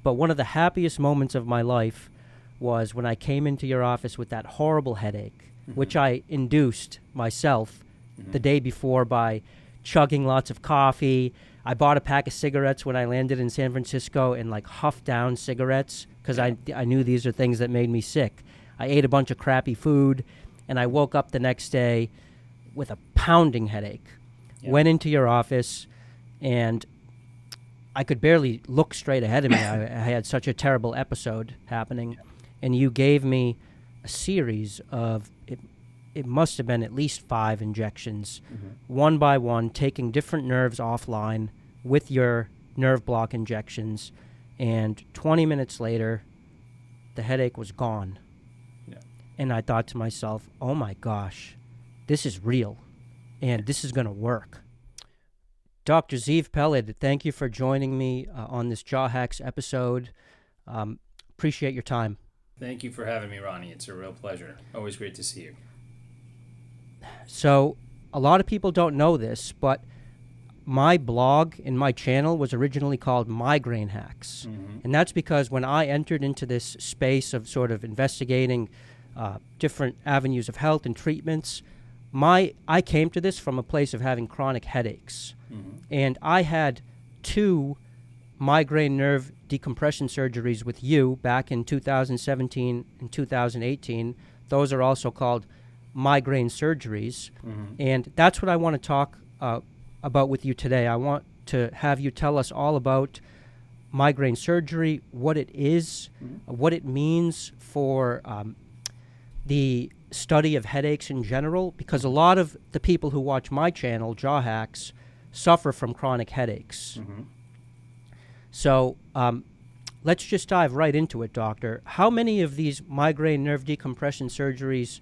but one of the happiest moments of my life was when I came into your office with that horrible headache, which I induced myself the day before by chugging lots of coffee. I bought a pack of cigarettes when I landed in San Francisco and like huffed down cigarettes because I knew these are things that made me sick. I ate a bunch of crappy food, and I woke up the next day with a pounding headache. Went into your office, and I could barely look straight ahead of me. I had such a terrible episode happening, and you gave me a series of, it must have been at least 5 injections, one by one, taking different nerves offline with your nerve block injections, and 20 minutes later, the headache was gone. Yeah. And I thought to myself, oh my gosh, this is real, and this is going to work. Dr. Ziv Peled, thank you for joining me on this JawHacks episode. Appreciate your time. Thank you for having me, Ronnie. It's a real pleasure. Always great to see you. So, a lot of people don't know this, but my blog and my channel was originally called Migraine Hacks. And that's because when I entered into this space of sort of investigating different avenues of health and treatments, I came to this from a place of having chronic headaches. And I had 2 migraine nerve decompression surgeries with you back in 2017 and 2018. Those are also called migraine surgeries. And that's what I want to talk about with you today. I want to have you tell us all about migraine surgery, what it is, what it means for the study of headaches in general, because a lot of the people who watch my channel, JawHacks, suffer from chronic headaches. So let's just dive right into it, doctor. How many of these migraine nerve decompression surgeries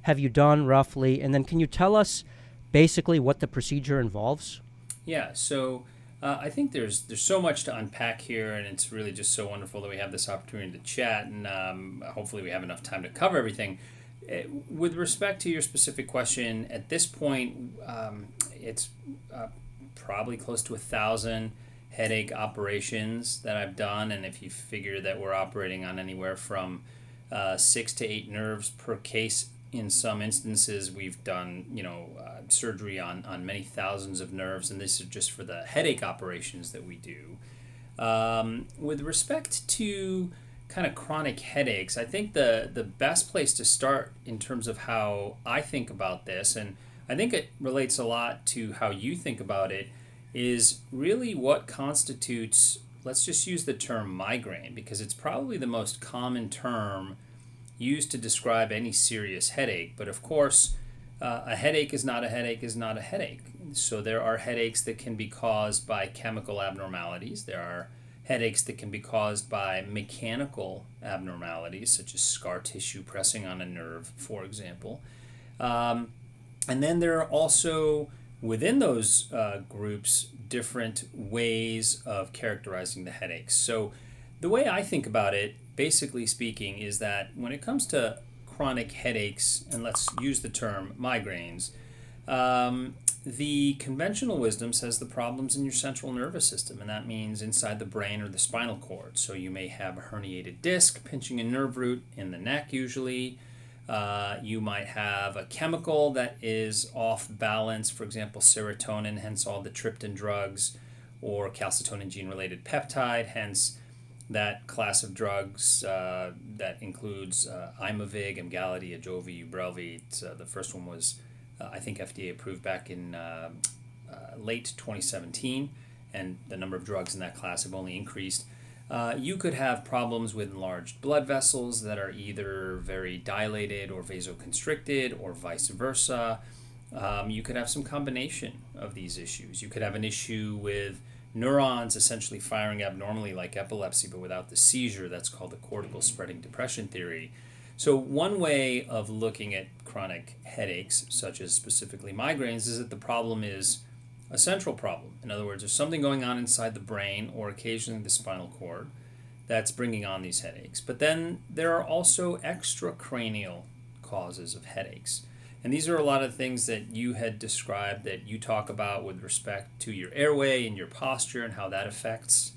have you done roughly? And then can you tell us basically what the procedure involves? Yeah, so I think there's so much to unpack here, and it's really just so wonderful that we have this opportunity to chat, and hopefully we have enough time to cover everything. With respect to your specific question, at this point, it's probably close to 1,000 headache operations that I've done, and if you figure that we're operating on anywhere from 6 to 8 nerves per case, in some instances we've done surgery on many thousands of nerves, and this is just for the headache operations that we do. With respect to kind of chronic headaches, I think the best place to start in terms of how I think about this, and I think it relates a lot to how you think about it, is really what constitutes, let's just use the term migraine, because it's probably the most common term used to describe any serious headache. But of course, a headache is not a headache is not a headache. So there are headaches that can be caused by chemical abnormalities. There are headaches that can be caused by mechanical abnormalities, such as scar tissue pressing on a nerve, for example. And then there are also, within those groups, different ways of characterizing the headaches. So the way I think about it, basically speaking, is that when it comes to chronic headaches, and let's use the term migraines, the conventional wisdom says the problem's in your central nervous system, and that means inside the brain or the spinal cord. So you may have a herniated disc pinching a nerve root in the neck usually. You might have a chemical that is off balance, for example, serotonin, hence all the triptan drugs, or calcitonin gene-related peptide, hence that class of drugs that includes Aimovig, Emgality, Ajovy, Ubrelvy. The first one was, I think, FDA approved back in late 2017, and the number of drugs in that class have only increased. You could have problems with enlarged blood vessels that are either very dilated or vasoconstricted or vice versa. You could have some combination of these issues. You could have an issue with neurons essentially firing abnormally like epilepsy but without the seizure. That's called the cortical spreading depression theory. So one way of looking at chronic headaches, such as specifically migraines, is that the problem is a central problem. In other words, there's something going on inside the brain or occasionally the spinal cord that's bringing on these headaches. But then there are also extracranial causes of headaches. And these are a lot of things that you had described that you talk about with respect to your airway and your posture and how that affects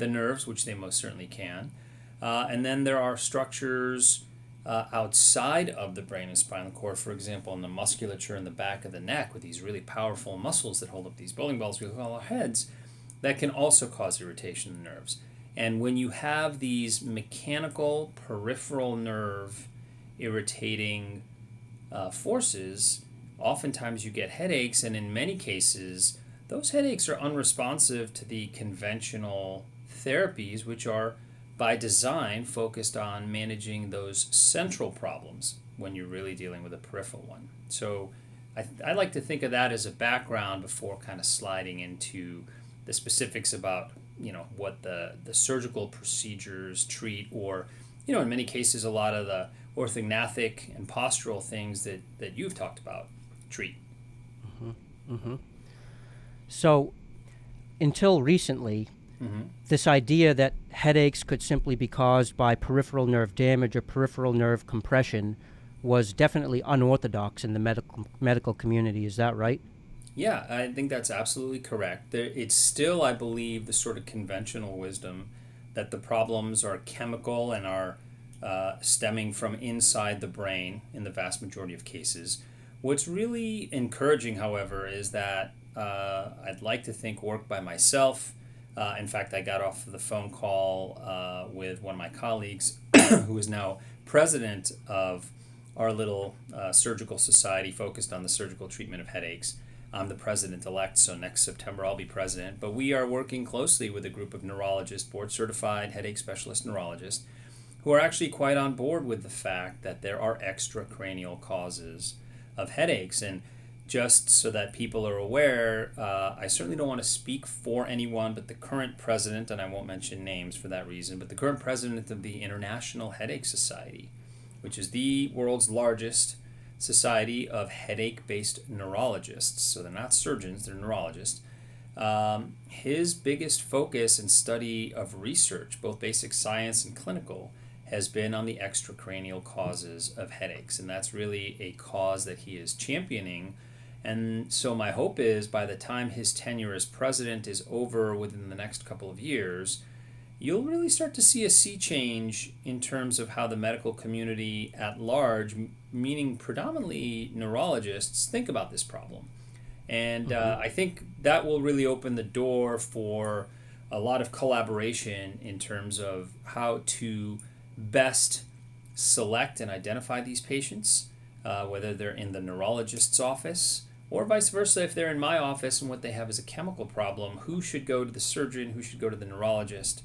the nerves, which they most certainly can. And then there are structures outside of the brain and spinal cord, for example, in the musculature in the back of the neck with these really powerful muscles that hold up these bowling balls we call our heads, that can also cause irritation in the nerves. And when you have these mechanical peripheral nerve irritating forces, oftentimes you get headaches, and in many cases, those headaches are unresponsive to the conventional therapies, which are by design focused on managing those central problems when you're really dealing with a peripheral one. So I like to think of that as a background before kind of sliding into the specifics about what the surgical procedures treat, or in many cases a lot of the orthognathic and postural things that you've talked about treat. Mm-hmm. Mm-hmm. So until recently, this idea that headaches could simply be caused by peripheral nerve damage or peripheral nerve compression was definitely unorthodox in the medical community. Is that right? Yeah, I think that's absolutely correct. It's still, I believe, the sort of conventional wisdom that the problems are chemical and are stemming from inside the brain in the vast majority of cases. What's really encouraging, however, is that I'd like to think work by myself. In fact, I got off the phone call with one of my colleagues who is now president of our little surgical society focused on the surgical treatment of headaches. I'm the president-elect, so next September I'll be president. But we are working closely with a group of neurologists, board-certified headache specialist neurologists, who are actually quite on board with the fact that there are extracranial causes of headaches. And just so that people are aware, I certainly don't want to speak for anyone, but the current president, and I won't mention names for that reason, but the current president of the International Headache Society, which is the world's largest society of headache-based neurologists. So they're not surgeons, they're neurologists. His biggest focus and study of research, both basic science and clinical, has been on the extracranial causes of headaches. And that's really a cause that he is championing. And so my hope is by the time his tenure as president is over within the next couple of years, you'll really start to see a sea change in terms of how the medical community at large, meaning predominantly neurologists, think about this problem. And I think that will really open the door for a lot of collaboration in terms of how to best select and identify these patients, whether they're in the neurologist's office or vice versa. If they're in my office and what they have is a chemical problem, who should go to the surgeon, who should go to the neurologist?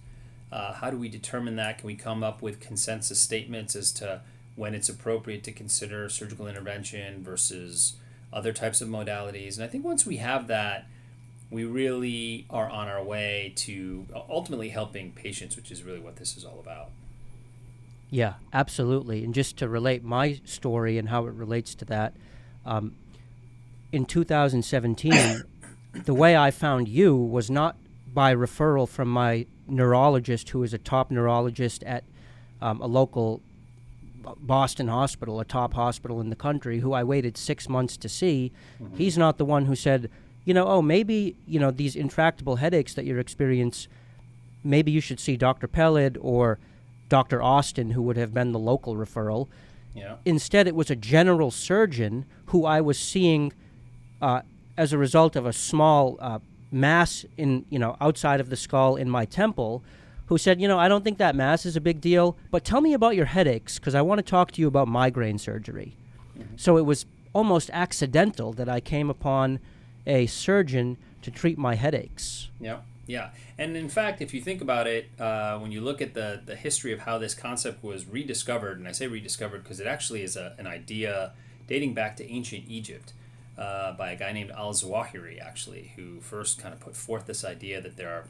How do we determine that? Can we come up with consensus statements as to when it's appropriate to consider surgical intervention versus other types of modalities? And I think once we have that, we really are on our way to ultimately helping patients, which is really what this is all about. Yeah, absolutely. And just to relate my story and how it relates to that, in 2017, the way I found you was not by referral from my neurologist, who is a top neurologist at a local Boston hospital, a top hospital in the country, who I waited 6 months to see. Mm-hmm. He's not the one who said, maybe, these intractable headaches that you experience, maybe you should see Dr. Peled or Dr. Austin, who would have been the local referral. Yeah. Instead, it was a general surgeon who I was seeing as a result of a small mass outside of the skull in my temple, who said, I don't think that mass is a big deal, but tell me about your headaches because I want to talk to you about migraine surgery. Mm-hmm. So it was almost accidental that I came upon a surgeon to treat my headaches. Yeah. Yeah. And in fact, if you think about it, when you look at the history of how this concept was rediscovered, and I say rediscovered because it actually is an idea dating back to ancient Egypt by a guy named Al-Zawahiri, actually, who first kind of put forth this idea that there are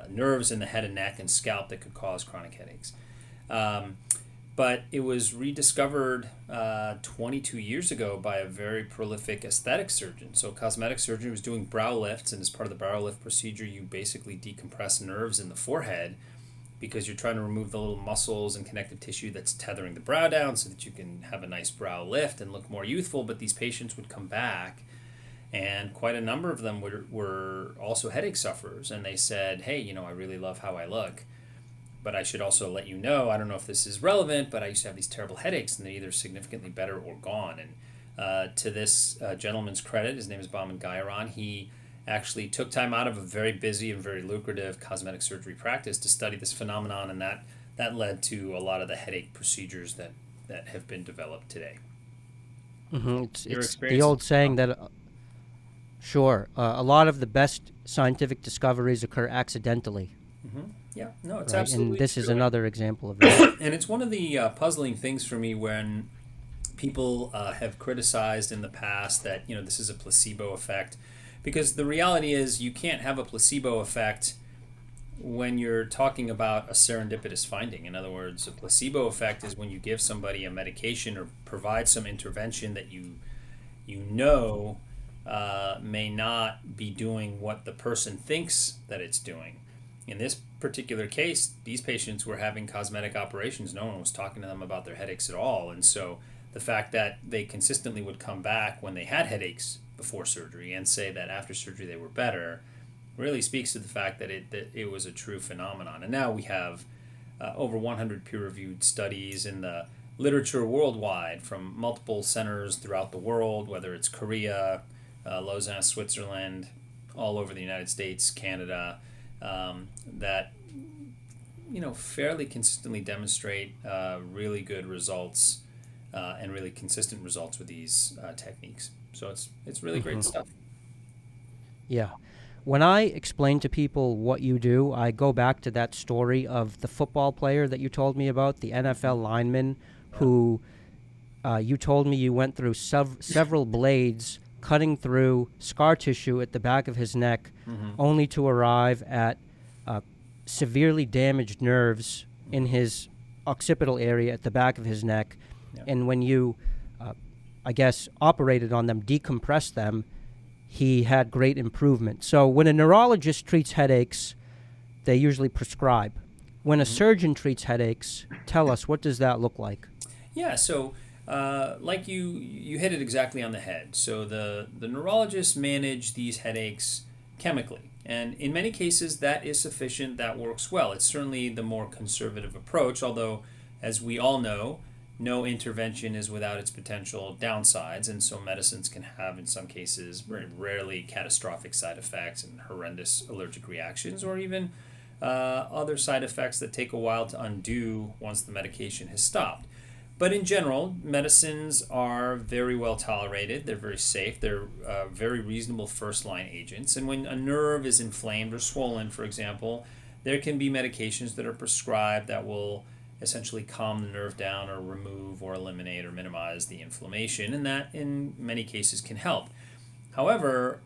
nerves in the head and neck and scalp that could cause chronic headaches. But it was rediscovered 22 years ago by a very prolific aesthetic surgeon. So a cosmetic surgeon was doing brow lifts, and as part of the brow lift procedure, you basically decompress nerves in the forehead because you're trying to remove the little muscles and connective tissue that's tethering the brow down so that you can have a nice brow lift and look more youthful. But these patients would come back And quite a number of them were also headache sufferers. And they said, hey, I really love how I look. But I should also let you know, I don't know if this is relevant, but I used to have these terrible headaches, and they're either significantly better or gone. And to this gentleman's credit, his name is Bahman Gairan, he actually took time out of a very busy and very lucrative cosmetic surgery practice to study this phenomenon, and that led to a lot of the headache procedures that have been developed today. It's the old saying that, sure, a lot of the best scientific discoveries occur accidentally. Yeah, no, it's right? absolutely And this true. is another example of that. And it's one of the puzzling things for me when people have criticized in the past that this is a placebo effect, because the reality is you can't have a placebo effect when you're talking about a serendipitous finding. In other words, a placebo effect is when you give somebody a medication or provide some intervention that you know may not be doing what the person thinks that it's doing. In this particular case, these patients were having cosmetic operations. No one was talking to them about their headaches at all. And so the fact that they consistently would come back when they had headaches before surgery and say that after surgery they were better really speaks to the fact that it was a true phenomenon. And now we have over 100 peer-reviewed studies in the literature worldwide from multiple centers throughout the world, whether it's Korea, Lausanne, Switzerland, all over the United States, Canada, that fairly consistently demonstrate really good results and really consistent results with these techniques. So it's really great stuff. Yeah. When I explain to people what you do, I go back to that story of the football player that you told me about, the NFL lineman, who you told me you went through several blades cutting through scar tissue at the back of his neck, only to arrive at severely damaged nerves in his occipital area at the back of his neck. Yeah. And when you, I guess, operated on them, decompressed them, he had great improvement. So when a neurologist treats headaches, they usually prescribe. When a surgeon treats headaches, tell us, what does that look like? Yeah, so like you hit it exactly on the head. So the neurologists manage these headaches chemically. And in many cases, that is sufficient. That works well. It's certainly the more conservative approach, although, as we all know, no intervention is without its potential downsides. And so medicines can have, in some cases, very rarely catastrophic side effects and horrendous allergic reactions, or even other side effects that take a while to undo once the medication has stopped. But in general, medicines are very well tolerated. They're very safe. They're very reasonable first-line agents. And when a nerve is inflamed or swollen, for example, there can be medications that are prescribed that will essentially calm the nerve down or remove or eliminate or minimize the inflammation, and that in many cases can help. However,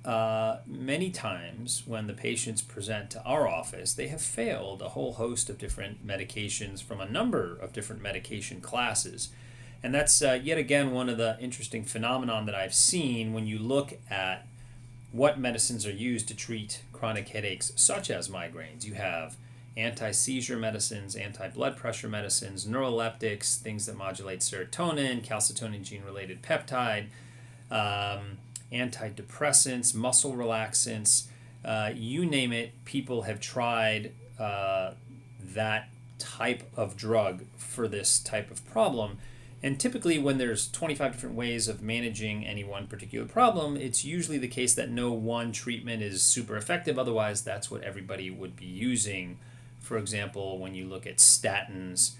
many times when the patients present to our office, they have failed a whole host of different medications from a number of different medication classes. And that's yet again one of the interesting phenomenon that I've seen when you look at what medicines are used to treat chronic headaches such as migraines. You have anti-seizure medicines, anti-blood pressure medicines, neuroleptics, things that modulate serotonin, calcitonin gene-related peptide, antidepressants, muscle relaxants, you name it, people have tried that type of drug for this type of problem. And typically when there's 25 different ways of managing any one particular problem, it's usually the case that no one treatment is super effective. Otherwise, that's what everybody would be using. For example, when you look at statins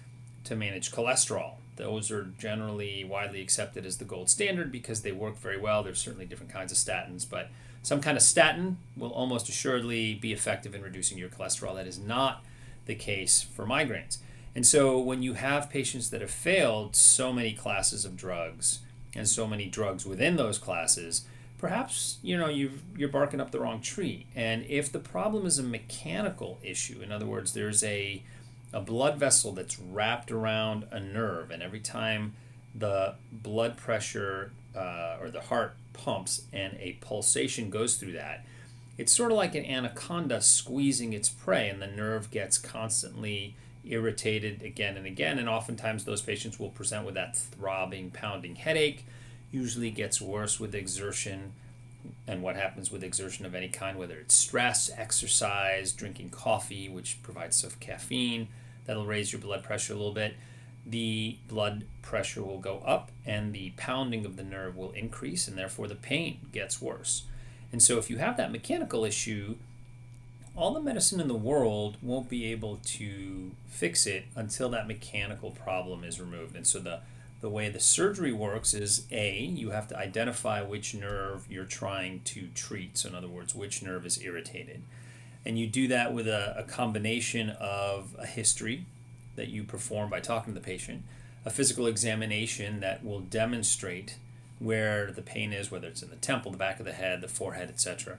to manage cholesterol, those are generally widely accepted as the gold standard because they work very well. There's certainly different kinds of statins, but some kind of statin will almost assuredly be effective in reducing your cholesterol. That is not the case for migraines. And so when you have patients that have failed so many classes of drugs and so many drugs within those classes, perhaps you're barking up the wrong tree. And if the problem is a mechanical issue, in other words, there's a blood vessel that's wrapped around a nerve, and every time the blood pressure or the heart pumps and a pulsation goes through that, it's sort of like an anaconda squeezing its prey, and the nerve gets constantly irritated again and again, and oftentimes those patients will present with that throbbing, pounding headache. Usually gets worse with exertion, and what happens with exertion of any kind, whether it's stress, exercise, drinking coffee, which provides some caffeine, that'll raise your blood pressure a little bit. The blood pressure will go up and the pounding of the nerve will increase, and therefore the pain gets worse. And so if you have that mechanical issue, all the medicine in the world won't be able to fix it until that mechanical problem is removed. And so the way the surgery works is, you have to identify which nerve you're trying to treat. So in other words, which nerve is irritated. And you do that with a combination of a history that you perform by talking to the patient, a physical examination that will demonstrate where the pain is, whether it's in the temple, the back of the head, the forehead, etc.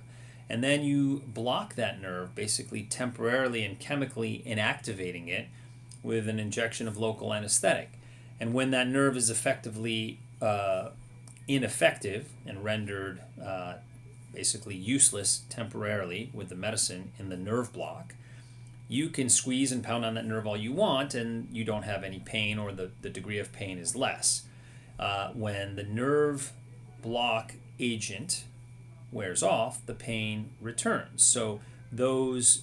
And then you block that nerve, basically temporarily and chemically inactivating it with an injection of local anesthetic. And when that nerve is effectively ineffective and rendered basically useless temporarily with the medicine in the nerve block, you can squeeze and pound on that nerve all you want and you don't have any pain, or the degree of pain is less. When the nerve block agent wears off, the pain returns. So those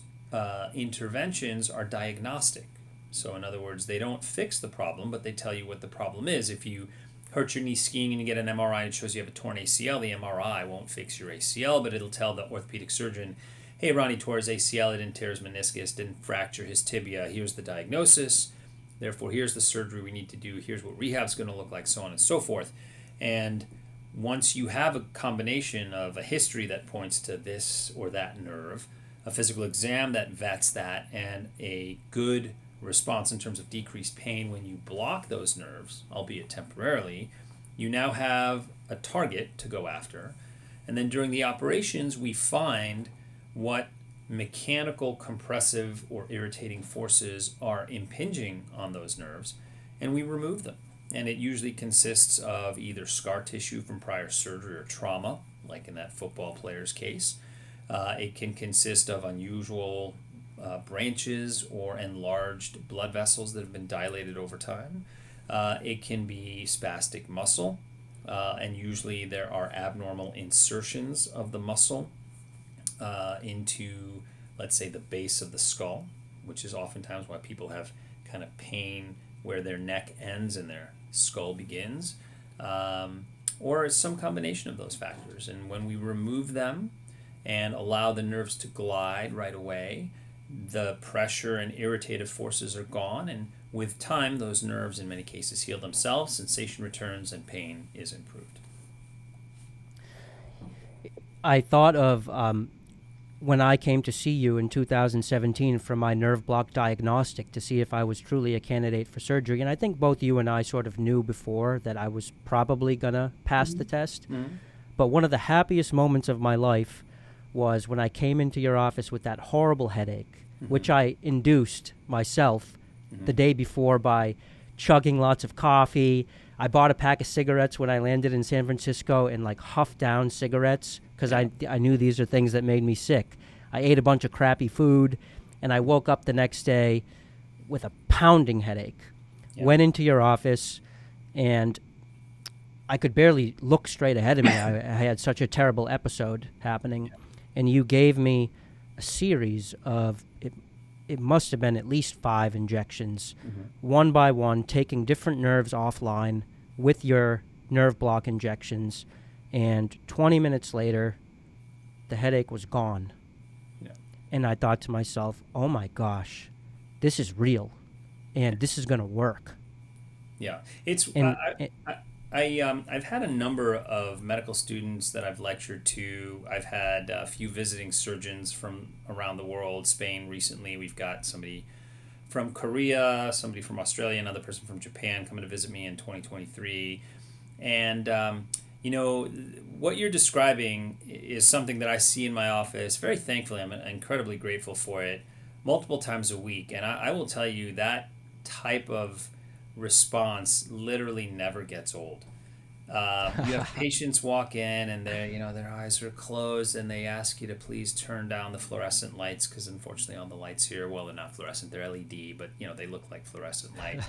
interventions are diagnostic. So in other words, they don't fix the problem, but they tell you what the problem is. If you hurt your knee skiing and you get an MRI and it shows you have a torn ACL, the MRI won't fix your ACL, but it'll tell the orthopedic surgeon, hey, Ronnie tore his ACL, it didn't tear his meniscus, didn't fracture his tibia, here's the diagnosis, therefore here's the surgery we need to do, here's what rehab's going to look like, so on and so forth. And once you have a combination of a history that points to this or that nerve, a physical exam that vets that, and a good response in terms of decreased pain when you block those nerves, albeit temporarily, you now have a target to go after. And then during the operations, we find what mechanical, compressive, or irritating forces are impinging on those nerves, and we remove them. And it usually consists of either scar tissue from prior surgery or trauma, like in that football player's case. It can consist of unusual branches or enlarged blood vessels that have been dilated over time. It can be spastic muscle, and usually there are abnormal insertions of the muscle into, let's say, the base of the skull, which is oftentimes why people have kind of pain where their neck ends and their skull begins, or some combination of those factors. And when we remove them and allow the nerves to glide right away, the pressure and irritative forces are gone, and with time those nerves in many cases heal themselves, sensation returns, and pain is improved. I thought of when I came to see you in 2017 for my nerve block diagnostic to see if I was truly a candidate for surgery. And I think both you and I sort of knew before that I was probably going to pass the test. Mm-hmm. But one of the happiest moments of my life was when I came into your office with that horrible headache, which I induced myself the day before by chugging lots of coffee. I bought a pack of cigarettes when I landed in San Francisco and like huffed down cigarettes because I knew these are things that made me sick. I ate a bunch of crappy food, and I woke up the next day with a pounding headache. Yeah. Went into your office, and I could barely look straight ahead of me. I had such a terrible episode happening, and you gave me a series of, it must have been at least 5 injections, one by one, taking different nerves offline with your nerve block injections. And 20 minutes later, the headache was gone. Yeah. And I thought to myself, oh my gosh, this is real, and this is going to work. Yeah. It's I've had a number of medical students that I've lectured to. I've had a few visiting surgeons from around the world, Spain recently. We've got somebody from Korea, somebody from Australia, another person from Japan coming to visit me in 2023. And, what you're describing is something that I see in my office. Very thankfully, I'm incredibly grateful for it, multiple times a week. And I will tell you that type of response literally never gets old. You have patients walk in and their eyes are closed and they ask you to please turn down the fluorescent lights because unfortunately all the lights here, well, they're not fluorescent, they're LED, but they look like fluorescent lights.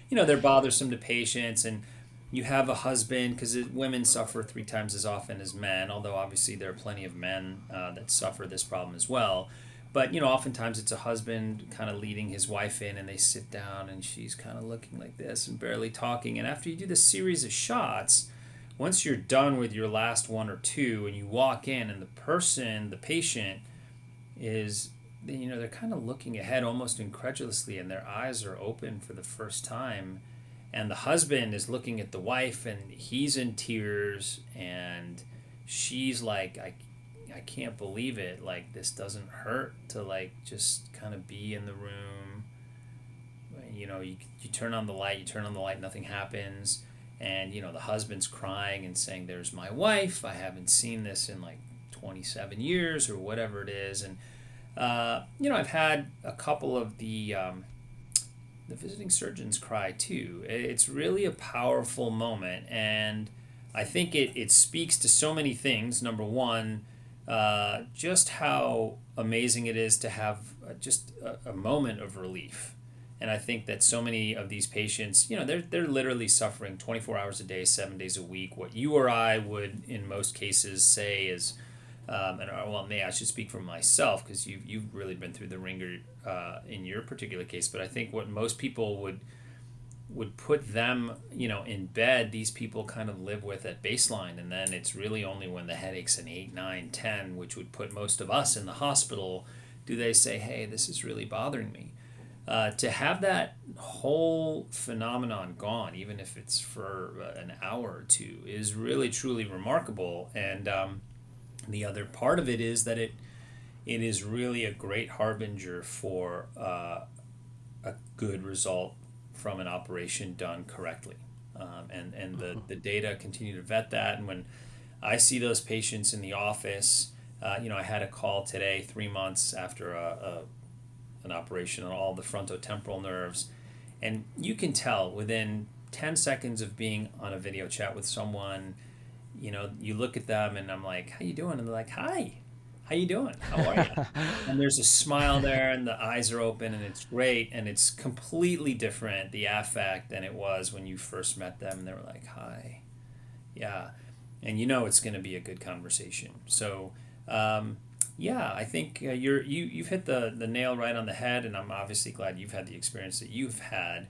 They're bothersome to patients, and you have a husband, because women suffer 3 times as often as men, although obviously there are plenty of men that suffer this problem as well. But, oftentimes it's a husband kind of leading his wife in, and they sit down and she's kind of looking like this and barely talking. And after you do this series of shots, once you're done with your last one or two and you walk in and the patient is, they're kind of looking ahead almost incredulously, and their eyes are open for the first time. And the husband is looking at the wife, and he's in tears, and she's like, I can't believe it. Like, this doesn't hurt to, like, just kind of be in the room. You turn on the light, nothing happens. And, the husband's crying and saying, there's my wife. I haven't seen this in, like, 27 years or whatever it is. And, I've had a couple of the visiting surgeons cry, too. It's really a powerful moment. And I think it speaks to so many things. Number one, just how amazing it is to have just a moment of relief. And I think that so many of these patients, they're literally suffering 24 hours a day, 7 days a week. What you or I would, in most cases, say is, I should speak for myself, because you've really been through the ringer in your particular case. But I think what most people would put them, in bed, these people kind of live with at baseline. And then it's really only when the headache's an 8, 9, 10, which would put most of us in the hospital, do they say, hey, this is really bothering me. To have that whole phenomenon gone, even if it's for an hour or two, is really, truly remarkable. And the other part of it is that it is really a great harbinger for a good result from an operation done correctly. And the data continue to vet that. And when I see those patients in the office, I had a call today, 3 months after an operation on all the frontotemporal nerves. And you can tell within 10 seconds of being on a video chat with someone, you look at them and I'm like, how you doing? And they're like, hi, how you doing? How are you? And there's a smile there, and the eyes are open, and it's great. And it's completely different, the affect, than it was when you first met them. And they were like, hi. Yeah. And it's going to be a good conversation. So, I think you've hit the nail right on the head, and I'm obviously glad you've had the experience that you've had.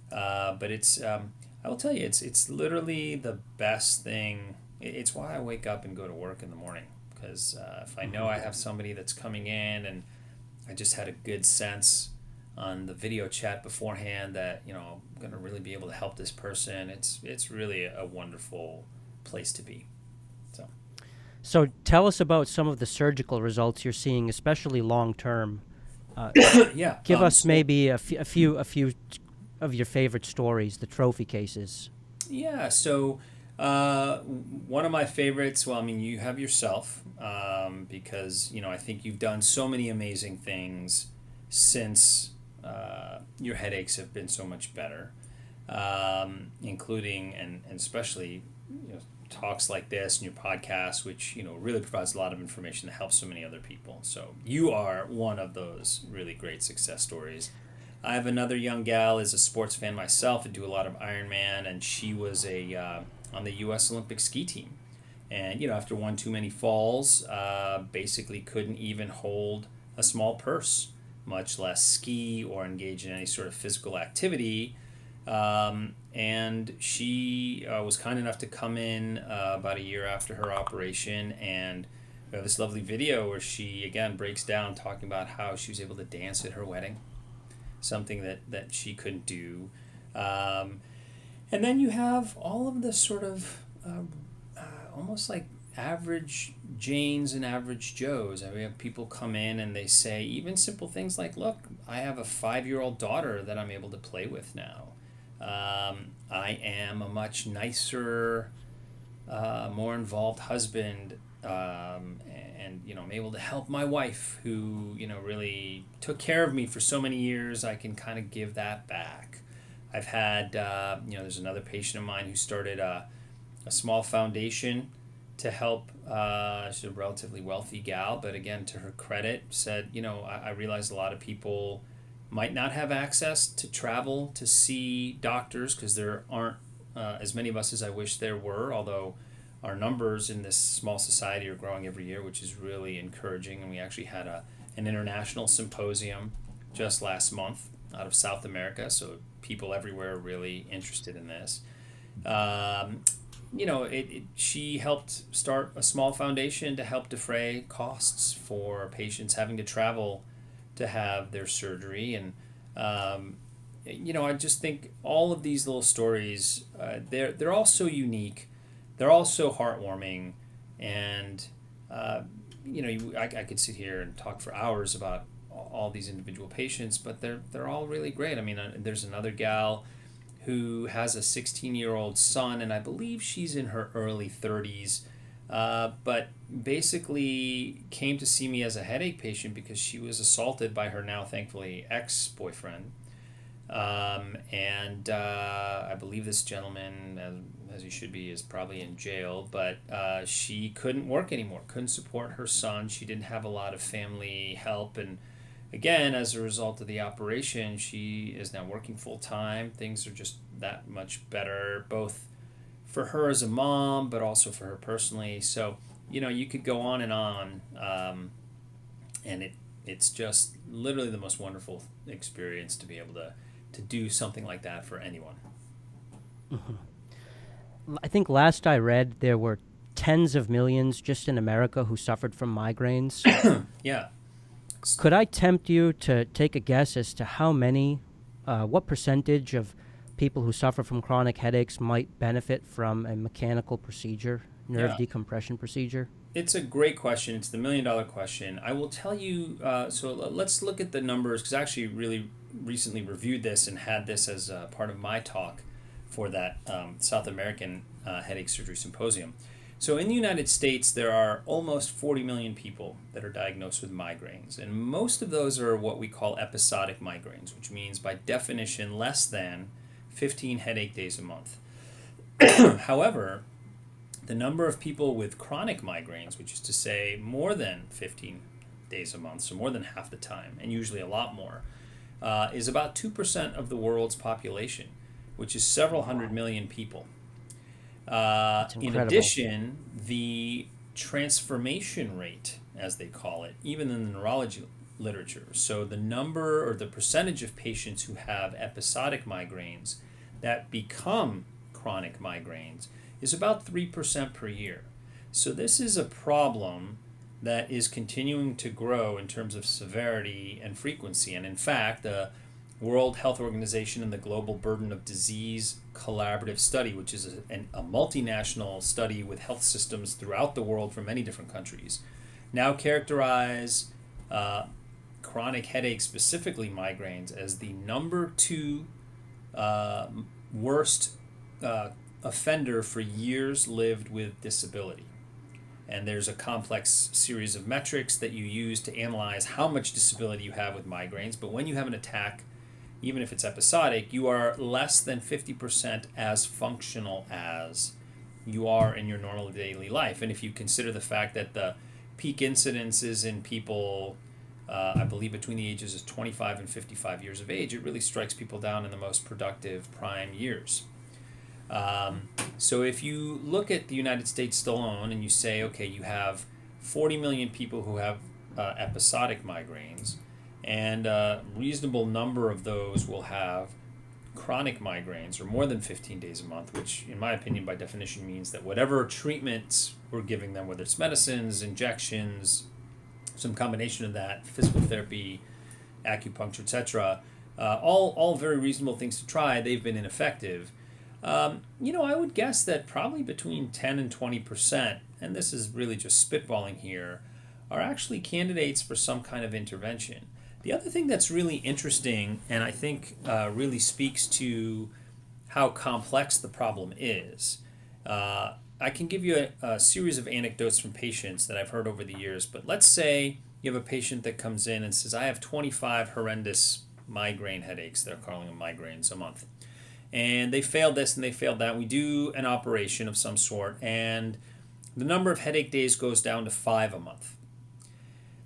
But it's I will tell you, it's literally the best thing. It's why I wake up and go to work in the morning, because if I know I have somebody that's coming in, and I just had a good sense on the video chat beforehand that I'm going to really be able to help this person, it's really a wonderful place to be. So tell us about some of the surgical results you're seeing, especially long term. Give us maybe a few of your favorite stories, the trophy cases. Yeah. So one of my favorites. Well, you have yourself, because I think you've done so many amazing things since your headaches have been so much better, including and especially talks like this and your podcast, which really provides a lot of information that helps so many other people. So you are one of those really great success stories. I have another young gal, is a sports fan myself, and do a lot of Ironman, and she was on the U.S. Olympic ski team, and after one too many falls, basically couldn't even hold a small purse, much less ski or engage in any sort of physical activity. And she was kind enough to come in about a year after her operation, and we have this lovely video where she again breaks down talking about how she was able to dance at her wedding, something that she couldn't do. And then you have all of the sort of almost like average Janes and average Joes. We have people come in and they say even simple things like, look, I have a 5-year-old daughter that I'm able to play with now. I am a much nicer, more involved husband, and I'm able to help my wife, who really took care of me for so many years. I can kind of give that back. I've had there's another patient of mine who started a small foundation to help. She's a relatively wealthy gal, but again, to her credit, said, I realize a lot of people might not have access to travel to see doctors because there aren't as many of us as I wish there were, although our numbers in this small society are growing every year, which is really encouraging. And we actually had an international symposium just last month out of South America, so people everywhere are really interested in this. Um, she helped start a small foundation to help defray costs for patients having to travel to have their surgery. And I just think all of these little stories, they're all so unique, they're all so heartwarming, and I could sit here and talk for hours about all these individual patients, but they're all really great. I mean, there's another gal who has a 16-year-old son, and I believe she's in her early 30s, but basically came to see me as a headache patient because she was assaulted by her now, thankfully, ex-boyfriend. And I believe this gentleman, as he should be, is probably in jail, but she couldn't work anymore, couldn't support her son. She didn't have a lot of family help, and again, as a result of the operation, she is now working full time. Things are just that much better, both for her as a mom, but also for her personally. So, you could go on, and it's just literally the most wonderful experience to be able to do something like that for anyone. I think last I read there were tens of millions just in America who suffered from migraines. Yeah. Could I tempt you to take a guess as to how many, what percentage of people who suffer from chronic headaches might benefit from a mechanical procedure, nerve decompression procedure? It's a great question. It's the $1 million question. I will tell you, so let's look at the numbers, because I actually really recently reviewed this and had this as part of my talk for that South American Headache Surgery Symposium. So in the United States, there are almost 40 million people that are diagnosed with migraines, and most of those are what we call episodic migraines, which means by definition less than 15 headache days a month. However, the number of people with chronic migraines, which is to say more than 15 days a month, so more than half the time, and usually a lot more, is about 2% of the world's population, which is several hundred million people. In addition, the transformation rate, as they call it, even in the neurology literature, so the number or the percentage of patients who have episodic migraines that become chronic migraines is about 3% per year. So this is a problem that is continuing to grow in terms of severity and frequency. And in fact, the World Health Organization and the Global Burden of Disease Collaborative Study, which is a multinational study with health systems throughout the world from many different countries, now characterize chronic headaches, specifically migraines, as the number 2 worst offender for years lived with disability. And there's a complex series of metrics that you use to analyze how much disability you have with migraines. But when you have an attack, even if it's episodic, you are less than 50% as functional as you are in your normal daily life. And if you consider the fact that the peak incidence is in people, I believe between the ages of 25 and 55 years of age, it really strikes people down in the most productive prime years. So if you look at the United States alone and you say, okay, you have 40 million people who have episodic migraines, and a reasonable number of those will have chronic migraines or more than 15 days a month, which in my opinion by definition means that whatever treatments we're giving them, whether it's medicines, injections, some combination of that, physical therapy, acupuncture, etc., all very reasonable things to try, they've been ineffective. I would guess that probably between 10 and 20%, and this is really just spitballing here, are actually candidates for some kind of intervention. The other thing that's really interesting, and I think really speaks to how complex the problem is, I can give you a series of anecdotes from patients that I've heard over the years, but let's say you have a patient that comes in and says, I have 25 horrendous migraine headaches, they're calling them migraines, a month. And they failed this and they failed that. We do an operation of some sort, and the number of headache days goes down to 5 a month.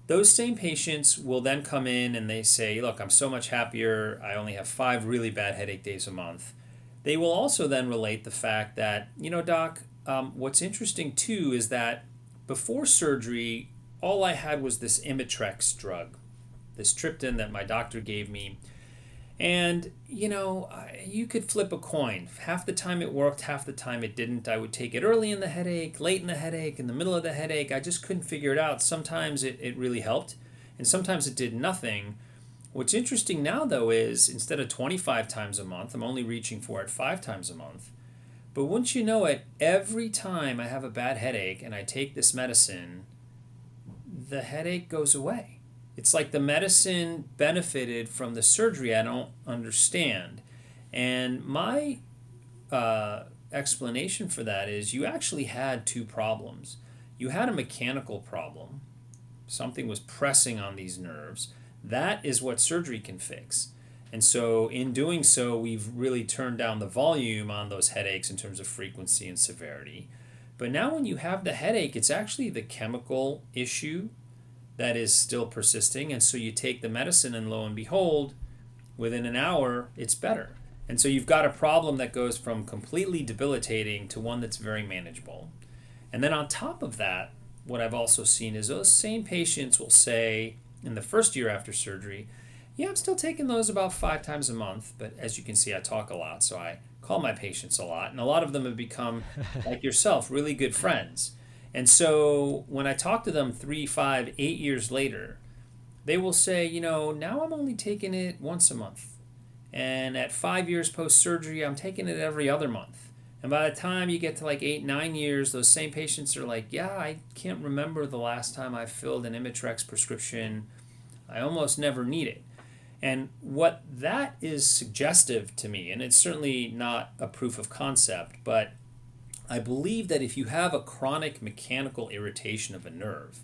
Those same patients will then come in and they say, look, I'm so much happier. I only have 5 really bad headache days a month. They will also then relate the fact that, doc, what's interesting too is that before surgery, all I had was this Imitrex drug, this triptan that my doctor gave me. And, you could flip a coin. Half the time it worked, half the time it didn't. I would take it early in the headache, late in the headache, in the middle of the headache. I just couldn't figure it out. Sometimes it really helped, and sometimes it did nothing. What's interesting now, though, is instead of 25 times a month, I'm only reaching for it 5 times a month. But wouldn't you know it, every time I have a bad headache and I take this medicine, the headache goes away. It's like the medicine benefited from the surgery I don't understand. And my explanation for that is you actually had 2 problems. You had a mechanical problem. Something was pressing on these nerves. That is what surgery can fix. And so in doing so, we've really turned down the volume on those headaches in terms of frequency and severity. But now when you have the headache, it's actually the chemical issue that is still persisting, and so you take the medicine and lo and behold, within an hour, it's better. And so you've got a problem that goes from completely debilitating to one that's very manageable. And then on top of that, what I've also seen is those same patients will say in the first year after surgery, yeah, I'm still taking those about 5 times a month, but as you can see, I talk a lot, so I call my patients a lot, and a lot of them have become, like yourself, really good friends. And so when I talk to them 3, 5, 8 years later, they will say, now I'm only taking it once a month. And at 5 years post-surgery, I'm taking it every other month. And by the time you get to like 8, 9 years, those same patients are like, yeah, I can't remember the last time I filled an Imitrex prescription. I almost never need it. And what that is suggestive to me, and it's certainly not a proof of concept, but I believe that if you have a chronic mechanical irritation of a nerve,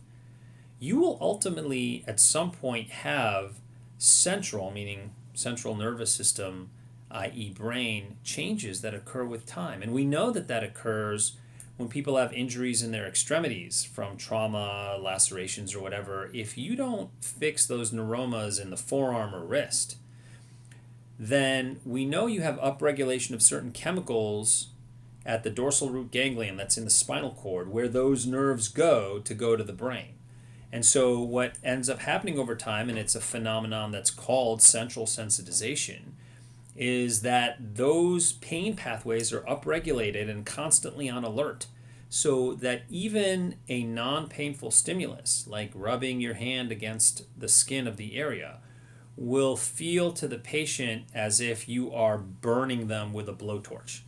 you will ultimately at some point have central, meaning central nervous system, i.e. brain, changes that occur with time. And we know that that occurs when people have injuries in their extremities from trauma, lacerations, or whatever. If you don't fix those neuromas in the forearm or wrist, then we know you have upregulation of certain chemicals at the dorsal root ganglion that's in the spinal cord where those nerves go to the brain. And so what ends up happening over time, and it's a phenomenon that's called central sensitization, is that those pain pathways are upregulated and constantly on alert, so that even a non-painful stimulus, like rubbing your hand against the skin of the area, will feel to the patient as if you are burning them with a blowtorch.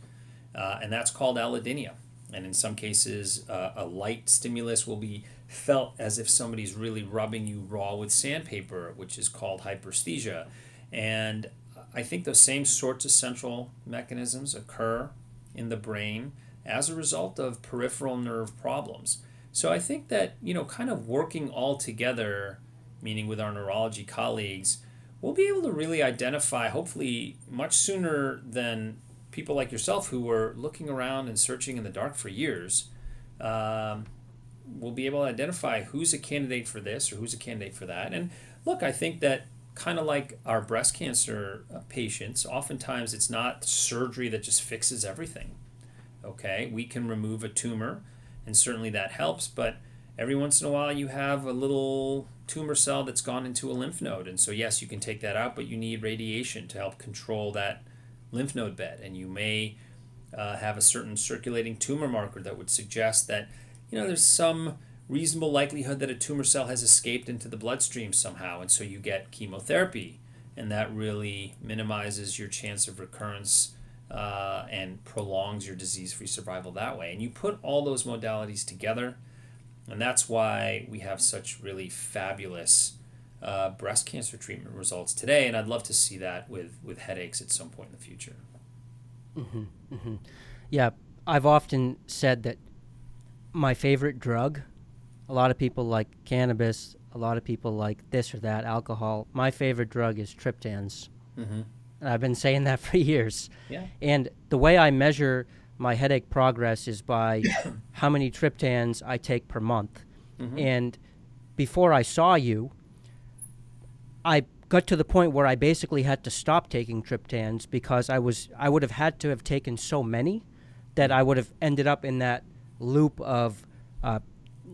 And that's called allodynia. And in some cases, a light stimulus will be felt as if somebody's really rubbing you raw with sandpaper, which is called hyperesthesia. And I think those same sorts of central mechanisms occur in the brain as a result of peripheral nerve problems. So I think that, kind of working all together, meaning with our neurology colleagues, we'll be able to really identify, hopefully much sooner than people like yourself who were looking around and searching in the dark for years, will be able to identify who's a candidate for this or who's a candidate for that. And look, I think that kind of like our breast cancer patients, oftentimes it's not surgery that just fixes everything. Okay, we can remove a tumor, and certainly that helps, but every once in a while you have a little tumor cell that's gone into a lymph node. And so yes, you can take that out, but you need radiation to help control that lymph node bed, and you may have a certain circulating tumor marker that would suggest that there's some reasonable likelihood that a tumor cell has escaped into the bloodstream somehow, and so you get chemotherapy, and that really minimizes your chance of recurrence and prolongs your disease-free survival that way. And you put all those modalities together, and that's why we have such really fabulous breast cancer treatment results today, and I'd love to see that with headaches at some point in the future. Mm-hmm, mm-hmm. Yeah, I've often said that my favorite drug, a lot of people like cannabis, a lot of people like this or that, alcohol. My favorite drug is triptans. Mm-hmm. And I've been saying that for years. Yeah. And the way I measure my headache progress is by how many triptans I take per month. Mm-hmm. And before I saw you, I got to the point where I basically had to stop taking triptans because I would have had to have taken so many that I would have ended up in that loop of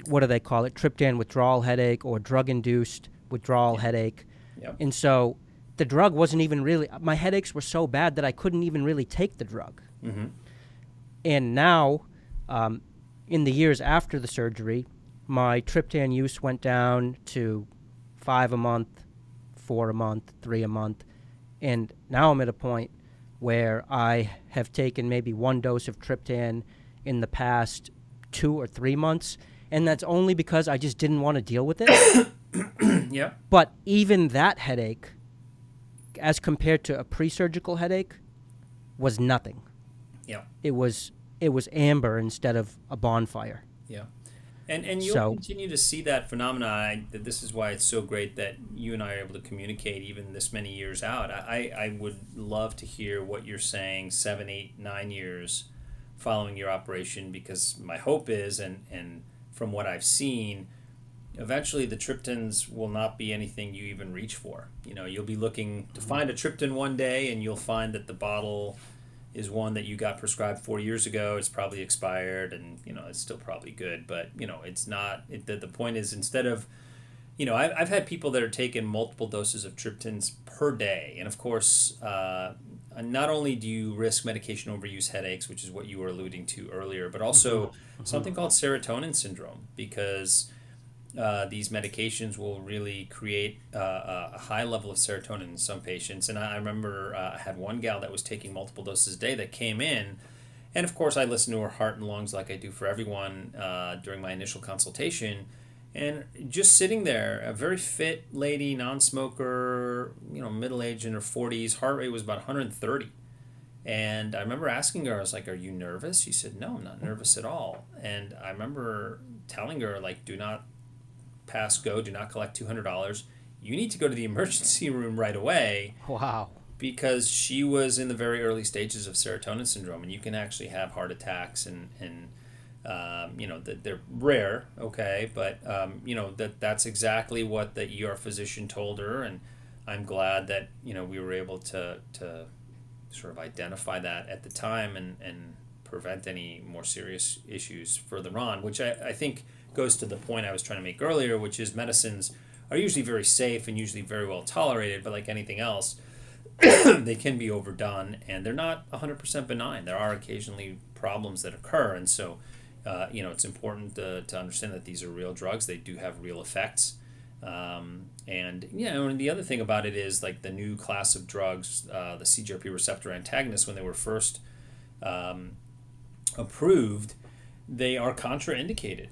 what do they call it, triptan withdrawal headache or drug-induced withdrawal headache. Yep. And so the drug wasn't even really, my headaches were so bad that I couldn't even really take the drug. Mm-hmm. And now, in the years after the surgery, my triptan use went down to 5 a month, 4 a month, 3 a month. And now I'm at a point where I have taken maybe 1 dose of triptan in the past 2 or 3 months. And that's only because I just didn't want to deal with it. Yeah. But even that headache, as compared to a pre-surgical headache, was nothing. Yeah. It was amber instead of a bonfire. Yeah. And you'll continue to see that phenomena. This is why it's so great that you and I are able to communicate even this many years out. I would love to hear what you're saying 7, 8, 9 years following your operation, because my hope is, and from what I've seen, eventually the triptans will not be anything you even reach for. You'll be looking to find a triptan one day, and you'll find that the bottle is one that you got prescribed 4 years ago. It's probably expired, and it's still probably good, but it's not. The point is, instead of, I've had people that are taking multiple doses of triptans per day, and of course, not only do you risk medication overuse headaches, which is what you were alluding to earlier, but also something called serotonin syndrome, because these medications will really create a high level of serotonin in some patients. And I remember I had one gal that was taking multiple doses a day that came in, and of course I listened to her heart and lungs like I do for everyone during my initial consultation. And just sitting there, a very fit lady, non-smoker, middle-aged, in her 40s, heart rate was about 130. And I remember asking her, I was like, "Are you nervous?" She said, "No, I'm not nervous at all." And I remember telling her, like, do not pass go, do not collect $200. You need to go to the emergency room right away. Wow. Because she was in the very early stages of serotonin syndrome, and you can actually have heart attacks, and that they're rare, okay, but that's exactly what the ER physician told her, and I'm glad that we were able to sort of identify that at the time and prevent any more serious issues further on, which I think goes to the point I was trying to make earlier, which is medicines are usually very safe and usually very well tolerated, but like anything else, they can be overdone, and they're not 100% benign. There are occasionally problems that occur, and so it's important to understand that these are real drugs. They do have real effects, and the other thing about it is, like, the new class of drugs, the CGRP receptor antagonists, when they were first approved, they are contraindicated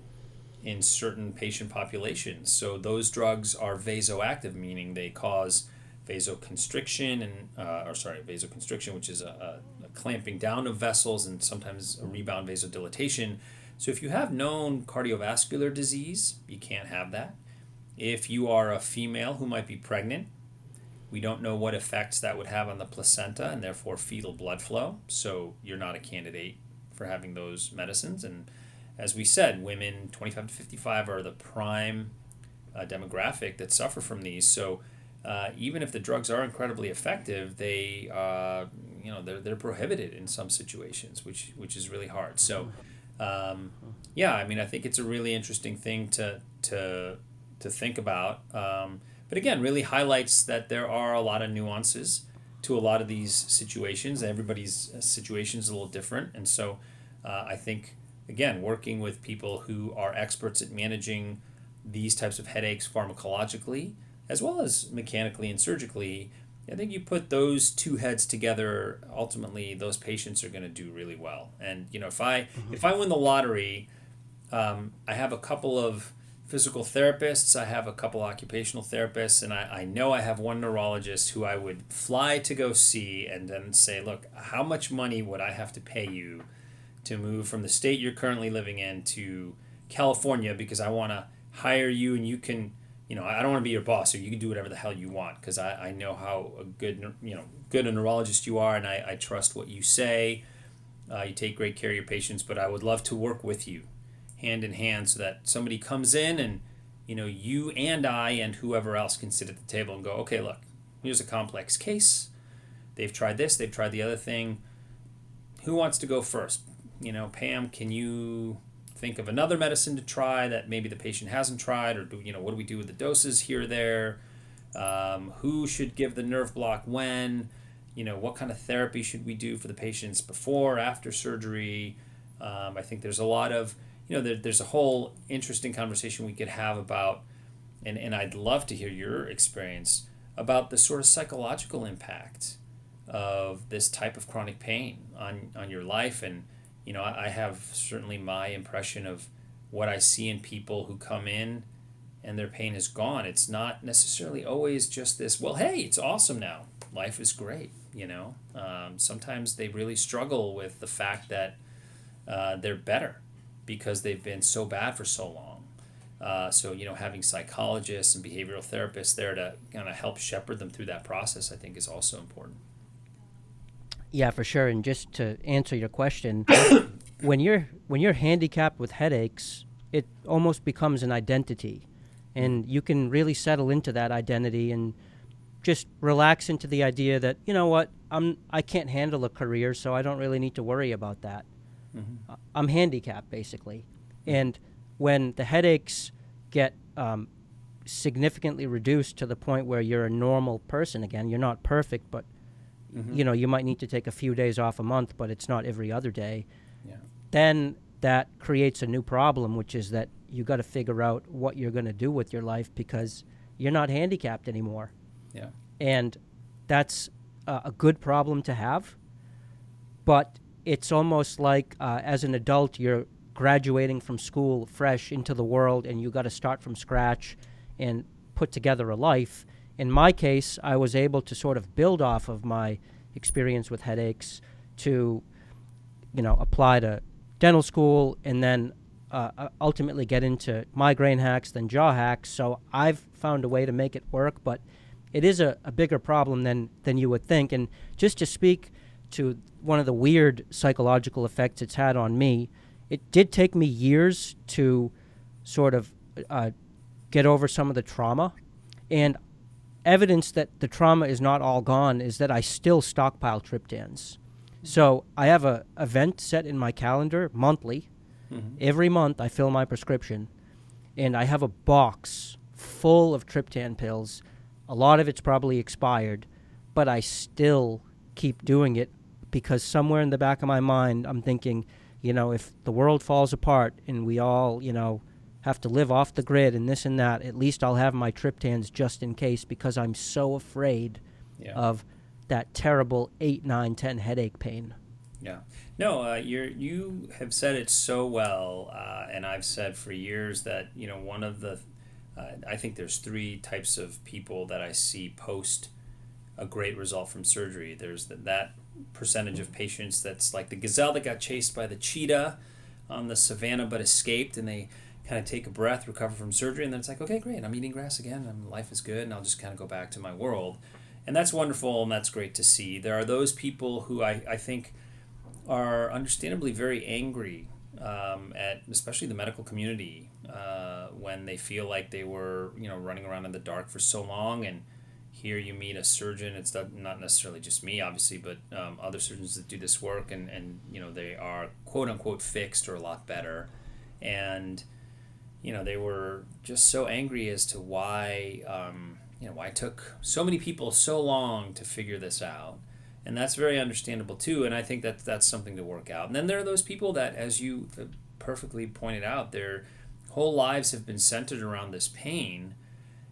in certain patient populations. So those drugs are vasoactive, meaning they cause vasoconstriction, vasoconstriction, which is a clamping down of vessels, and sometimes a rebound vasodilatation. So if you have known cardiovascular disease, you can't have that. If you are a female who might be pregnant, we don't know what effects that would have on the placenta and therefore fetal blood flow. So you're not a candidate for having those medicines. And as we said, women 25 to 55 are the prime demographic that suffer from these. So even if the drugs are incredibly effective, they're prohibited in some situations, which is really hard. So I think it's a really interesting thing to think about. But again, really highlights that there are a lot of nuances to a lot of these situations. Everybody's situation is a little different, and so I think, again, working with people who are experts at managing these types of headaches pharmacologically as well as mechanically and surgically, I think you put those two heads together, ultimately those patients are going to do really well. And if I win the lottery, I have a couple of physical therapists, I have a couple occupational therapists, and I know I have one neurologist who I would fly to go see and then say, look, how much money would I have to pay you to move from the state you're currently living in to California, because I want to hire you, and you can, I don't want to be your boss, so you can do whatever the hell you want, because I know how good a neurologist you are, and I trust what you say. You take great care of your patients, but I would love to work with you hand in hand so that somebody comes in and, you and I and whoever else can sit at the table and go, okay, look, here's a complex case. They've tried this, they've tried the other thing. Who wants to go first? Pam, can you think of another medicine to try that maybe the patient hasn't tried, or what do we do with the doses here or there? Who should give the nerve block when? What kind of therapy should we do for the patients before, after surgery? I think there's a lot of, there's a whole interesting conversation we could have about, and I'd love to hear your experience about the sort of psychological impact of this type of chronic pain on your life. And, I have certainly my impression of what I see in people who come in and their pain is gone. It's not necessarily always just this, well, hey, it's awesome now. Life is great, Sometimes they really struggle with the fact that they're better because they've been so bad for so long. So having psychologists and behavioral therapists there to kind of help shepherd them through that process, I think, is also important. Yeah, for sure. And just to answer your question, when you're handicapped with headaches, it almost becomes an identity, and you can really settle into that identity and just relax into the idea that, you know what, I can't handle a career, so I don't really need to worry about that. Mm-hmm. I'm handicapped, basically. Mm-hmm. And when the headaches get significantly reduced to the point where you're a normal person again, you're not perfect, but mm-hmm. You might need to take a few days off a month, but it's not every other day. Yeah. Then that creates a new problem, which is that you got to figure out what you're going to do with your life because you're not handicapped anymore. Yeah. And that's a good problem to have, but it's almost like as an adult, you're graduating from school fresh into the world, and you got to start from scratch and put together a life. In my case, I was able to sort of build off of my experience with headaches to, apply to dental school and then ultimately get into migraine hacks, then JawHacks. So I've found a way to make it work, but it is a bigger problem than you would think. And just to speak to one of the weird psychological effects it's had on me, it did take me years to sort of get over some of the trauma. And evidence that the trauma is not all gone is that I still stockpile triptans. So I have an event set in my calendar monthly. Mm-hmm. Every month I fill my prescription, and I have a box full of triptan pills. A lot of it's probably expired, but I still keep doing it because somewhere in the back of my mind I'm thinking, if the world falls apart and we all, have to live off the grid and this and that, at least I'll have my triptans just in case, because I'm so afraid of that terrible 8, 9, 10 headache pain. Yeah. No, you have said it so well, and I've said for years that, one of the, I think there's 3 types of people that I see post a great result from surgery. There's that percentage of patients that's like the gazelle that got chased by the cheetah on the savannah but escaped, and they kind of take a breath, recover from surgery, and then it's like, okay, great, I'm eating grass again, and life is good, and I'll just kind of go back to my world. And that's wonderful, and that's great to see. There are those people who I think are understandably very angry at especially the medical community when they feel like they were running around in the dark for so long, and here you meet a surgeon. It's not necessarily just me, obviously, but other surgeons that do this work, and they are quote unquote fixed or a lot better, and they were just so angry as to why why it took so many people so long to figure this out. And that's very understandable too, and I think that's something to work out. And then there are those people that, as you perfectly pointed out, their whole lives have been centered around this pain,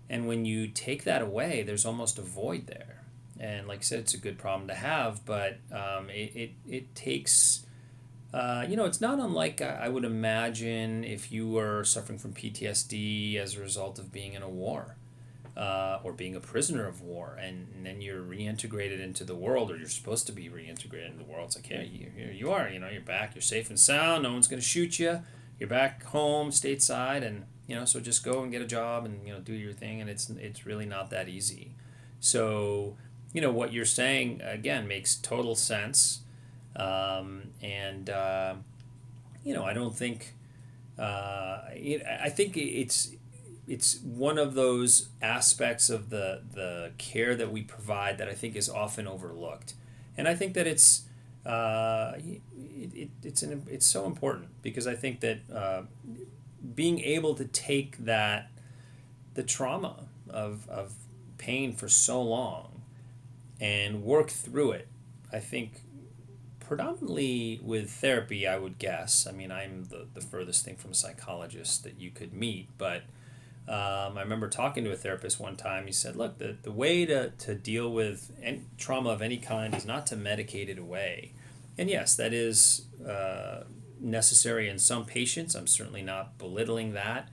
and when you take that away, there's almost a void there. And like I said, it's a good problem to have, but it takes, it's not unlike, I would imagine, if you were suffering from PTSD as a result of being in a war. Or being a prisoner of war, and then you're reintegrated into the world, or you're supposed to be reintegrated into the world. It's like, yeah, here you are, you're back, you're safe and sound, no one's going to shoot you, you're back home, stateside, and, so just go and get a job and, do your thing, and it's really not that easy. So, what you're saying, again, makes total sense, and I don't think, I think it's, it's one of those aspects of the care that we provide that I think is often overlooked, and I think that it's so important because I think that being able to take the trauma of pain for so long and work through it, I think predominantly with therapy, I would guess. I mean, I'm the furthest thing from a psychologist that you could meet, but I remember talking to a therapist one time. He said, look, the way to deal with trauma of any kind is not to medicate it away. And yes, that is necessary in some patients. I'm certainly not belittling that.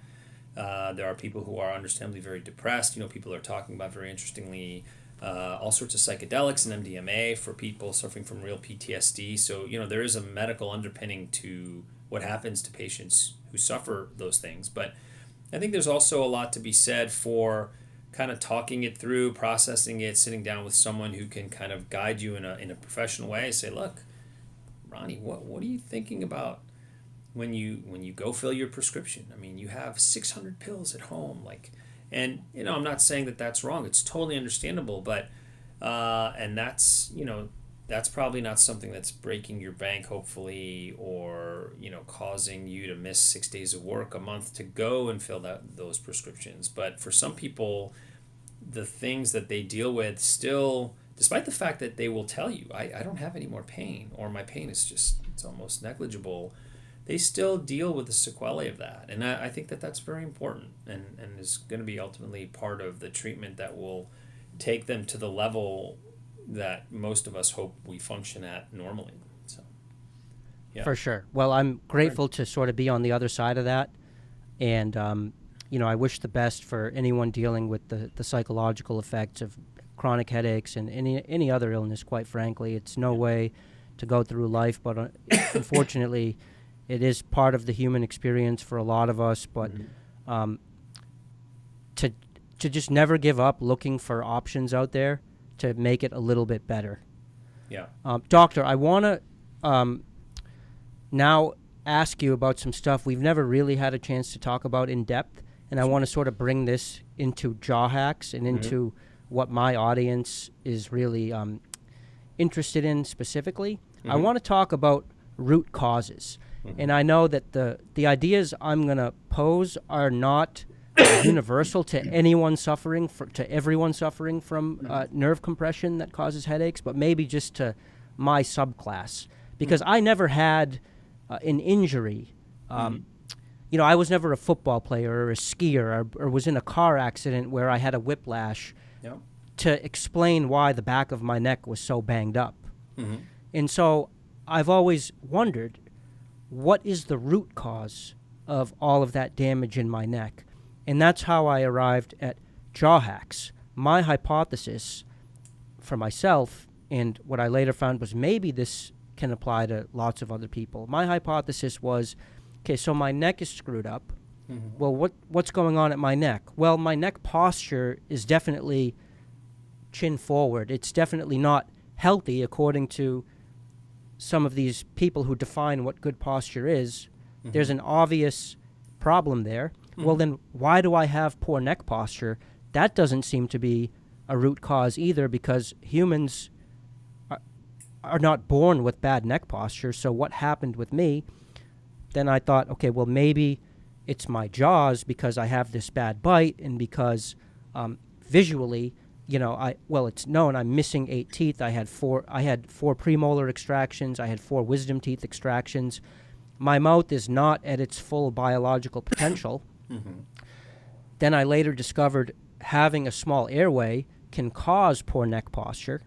There are people who are understandably very depressed. People are talking about, very interestingly, all sorts of psychedelics and MDMA for people suffering from real PTSD. So, there is a medical underpinning to what happens to patients who suffer those things. But I think there's also a lot to be said for kind of talking it through, processing it, sitting down with someone who can kind of guide you in a professional way. Say, look, Ronnie, what are you thinking about when you go fill your prescription? I mean, you have 600 pills at home, and I'm not saying that that's wrong. It's totally understandable, but and that's probably not something that's breaking your bank, hopefully, or causing you to miss 6 days of work a month to go and fill those prescriptions. But for some people, the things that they deal with still, despite the fact that they will tell you, I don't have any more pain, or my pain is it's almost negligible, they still deal with the sequelae of that. And I think that that's very important and is going to be ultimately part of the treatment that will take them to the level that most of us hope we function at normally. So, yeah. For sure. Well, I'm grateful to sort of be on the other side of that. And, I wish the best for anyone dealing with the psychological effects of chronic headaches and any other illness, quite frankly. It's no way to go through life, but unfortunately, it is part of the human experience for a lot of us. But to just never give up looking for options out there to make it a little bit better. Yeah. Doctor, I want to now ask you about some stuff we've never really had a chance to talk about in depth, and I want to sort of bring this into JawHacks and into what my audience is really interested in specifically. I want to talk about root causes. And I know that the ideas I'm going to pose are not universal to anyone suffering, to everyone suffering from nerve compression that causes headaches, but maybe just to my subclass. Because I never had an injury. I was never a football player or a skier or was in a car accident where I had a whiplash to explain why the back of my neck was so banged up. And so I've always wondered, what is the root cause of all of that damage in my neck? And that's how I arrived at JawHacks. My hypothesis for myself, and what I later found was maybe this can apply to lots of other people. My hypothesis was, okay, so my neck is screwed up. Well, what's going on at my neck? Well, my neck posture is definitely chin forward. It's definitely not healthy according to some of these people who define what good posture is. There's an obvious problem there. Well, then why do I have poor neck posture? That doesn't seem to be a root cause either, because humans are not born with bad neck posture. So what happened with me? Then I thought, okay, well, maybe it's my jaws because I have this bad bite, and because visually, it's known I'm missing 8 teeth. I had four premolar extractions. I had 4 wisdom teeth extractions. My mouth is not at its full biological potential. Then I later discovered having a small airway can cause poor neck posture.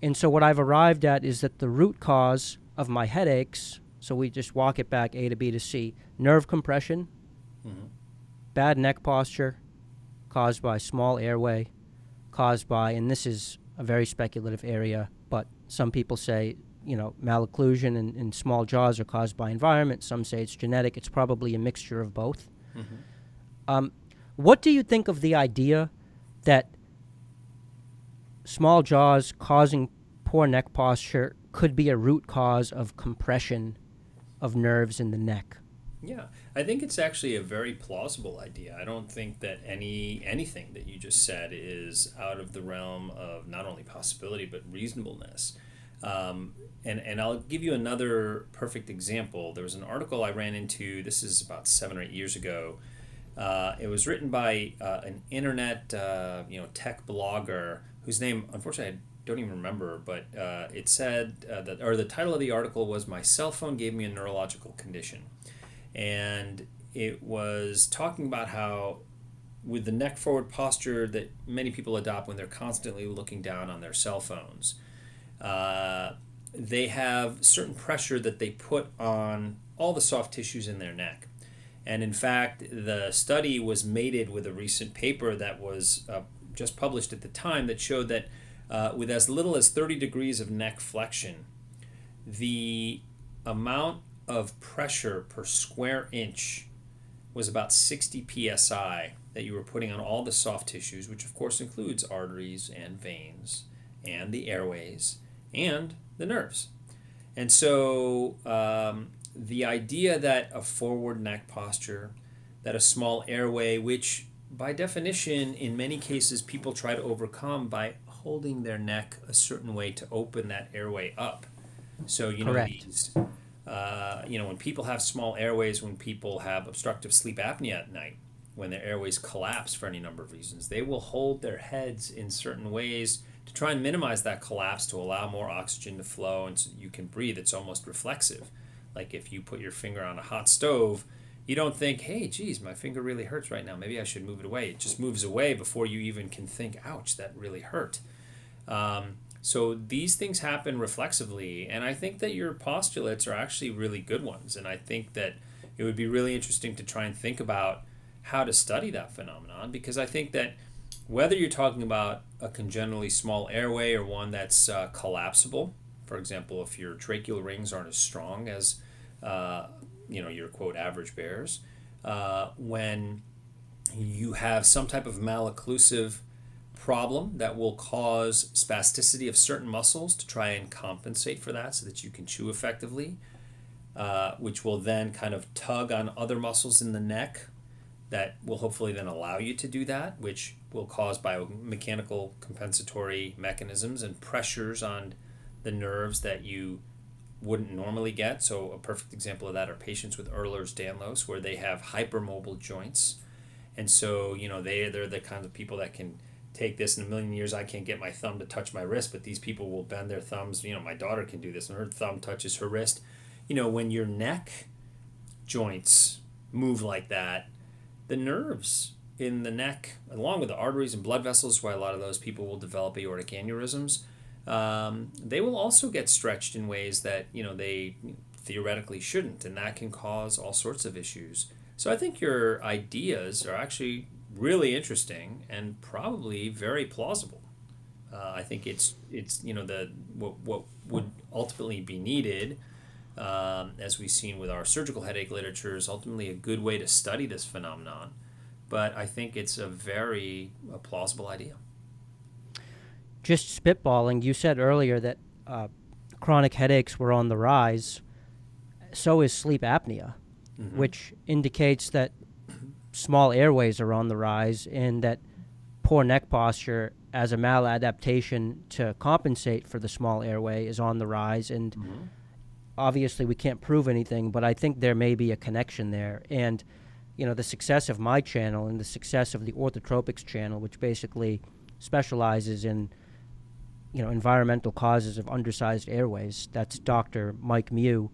And so what I've arrived at is that the root cause of my headaches, so we just walk it back A to B to C, nerve compression, bad neck posture, caused by small airway, caused by, and this is a very speculative area, but some people say, malocclusion and small jaws are caused by environment. Some say it's genetic. It's probably a mixture of both. What do you think of the idea that small jaws causing poor neck posture could be a root cause of compression of nerves in the neck? Yeah, I think it's actually a very plausible idea. I don't think that anything that you just said is out of the realm of not only possibility but reasonableness. And I'll give you another perfect example. There was an article I ran into. This is about 7 or 8 years ago. It was written by an internet tech blogger whose name, unfortunately, I don't even remember. But it said the title of the article was "My Cell Phone Gave Me a Neurological Condition." And it was talking about how, with the neck forward posture that many people adopt when they're constantly looking down on their cell phones, they have certain pressure that they put on all the soft tissues in their neck. And in fact, the study was mated with a recent paper that was just published at the time that showed that with as little as 30 degrees of neck flexion, the amount of pressure per square inch was about 60 psi that you were putting on all the soft tissues, which of course includes arteries and veins and the airways and the nerves. And so the idea that a forward neck posture, that a small airway, which by definition in many cases people try to overcome by holding their neck a certain way to open that airway up. So Correct. when people have small airways, when people have obstructive sleep apnea at night, when their airways collapse for any number of reasons, they will hold their heads in certain ways to try and minimize that collapse, to allow more oxygen to flow and so you can breathe. It's almost reflexive. Like if you put your finger on a hot stove, you don't think, hey, geez, my finger really hurts right now. Maybe I should move it away. It just moves away before you even can think, ouch, that really hurt. So these things happen reflexively, and I think that your postulates are actually really good ones, and I think that it would be really interesting to try and think about how to study that phenomenon, because I think that whether you're talking about a congenitally small airway or one that's collapsible, for example, if your tracheal rings aren't as strong as your quote average bears, when you have some type of malocclusive problem that will cause spasticity of certain muscles to try and compensate for that so that you can chew effectively, which will then kind of tug on other muscles in the neck that will hopefully then allow you to do that, which will cause biomechanical compensatory mechanisms and pressures on the nerves that you wouldn't normally get. So a perfect example of that are patients with Ehlers-Danlos, where they have hypermobile joints. And so, they're the kinds of people that can take this. In a million years, I can't get my thumb to touch my wrist, but these people will bend their thumbs. My daughter can do this, and her thumb touches her wrist. When your neck joints move like that, the nerves in the neck, along with the arteries and blood vessels, why a lot of those people will develop aortic aneurysms, they will also get stretched in ways that they theoretically shouldn't, and that can cause all sorts of issues. So I think your ideas are actually really interesting and probably very plausible. I think it's what would ultimately be needed, as we've seen with our surgical headache literature, is ultimately a good way to study this phenomenon. But I think it's a very plausible idea. Just spitballing, you said earlier that chronic headaches were on the rise. So is sleep apnea, which indicates that small airways are on the rise and that poor neck posture as a maladaptation to compensate for the small airway is on the rise. And obviously we can't prove anything, but I think there may be a connection there. And, the success of my channel and the success of the Orthotropics channel, which basically specializes in, environmental causes of undersized airways, that's Dr. Mike Mew,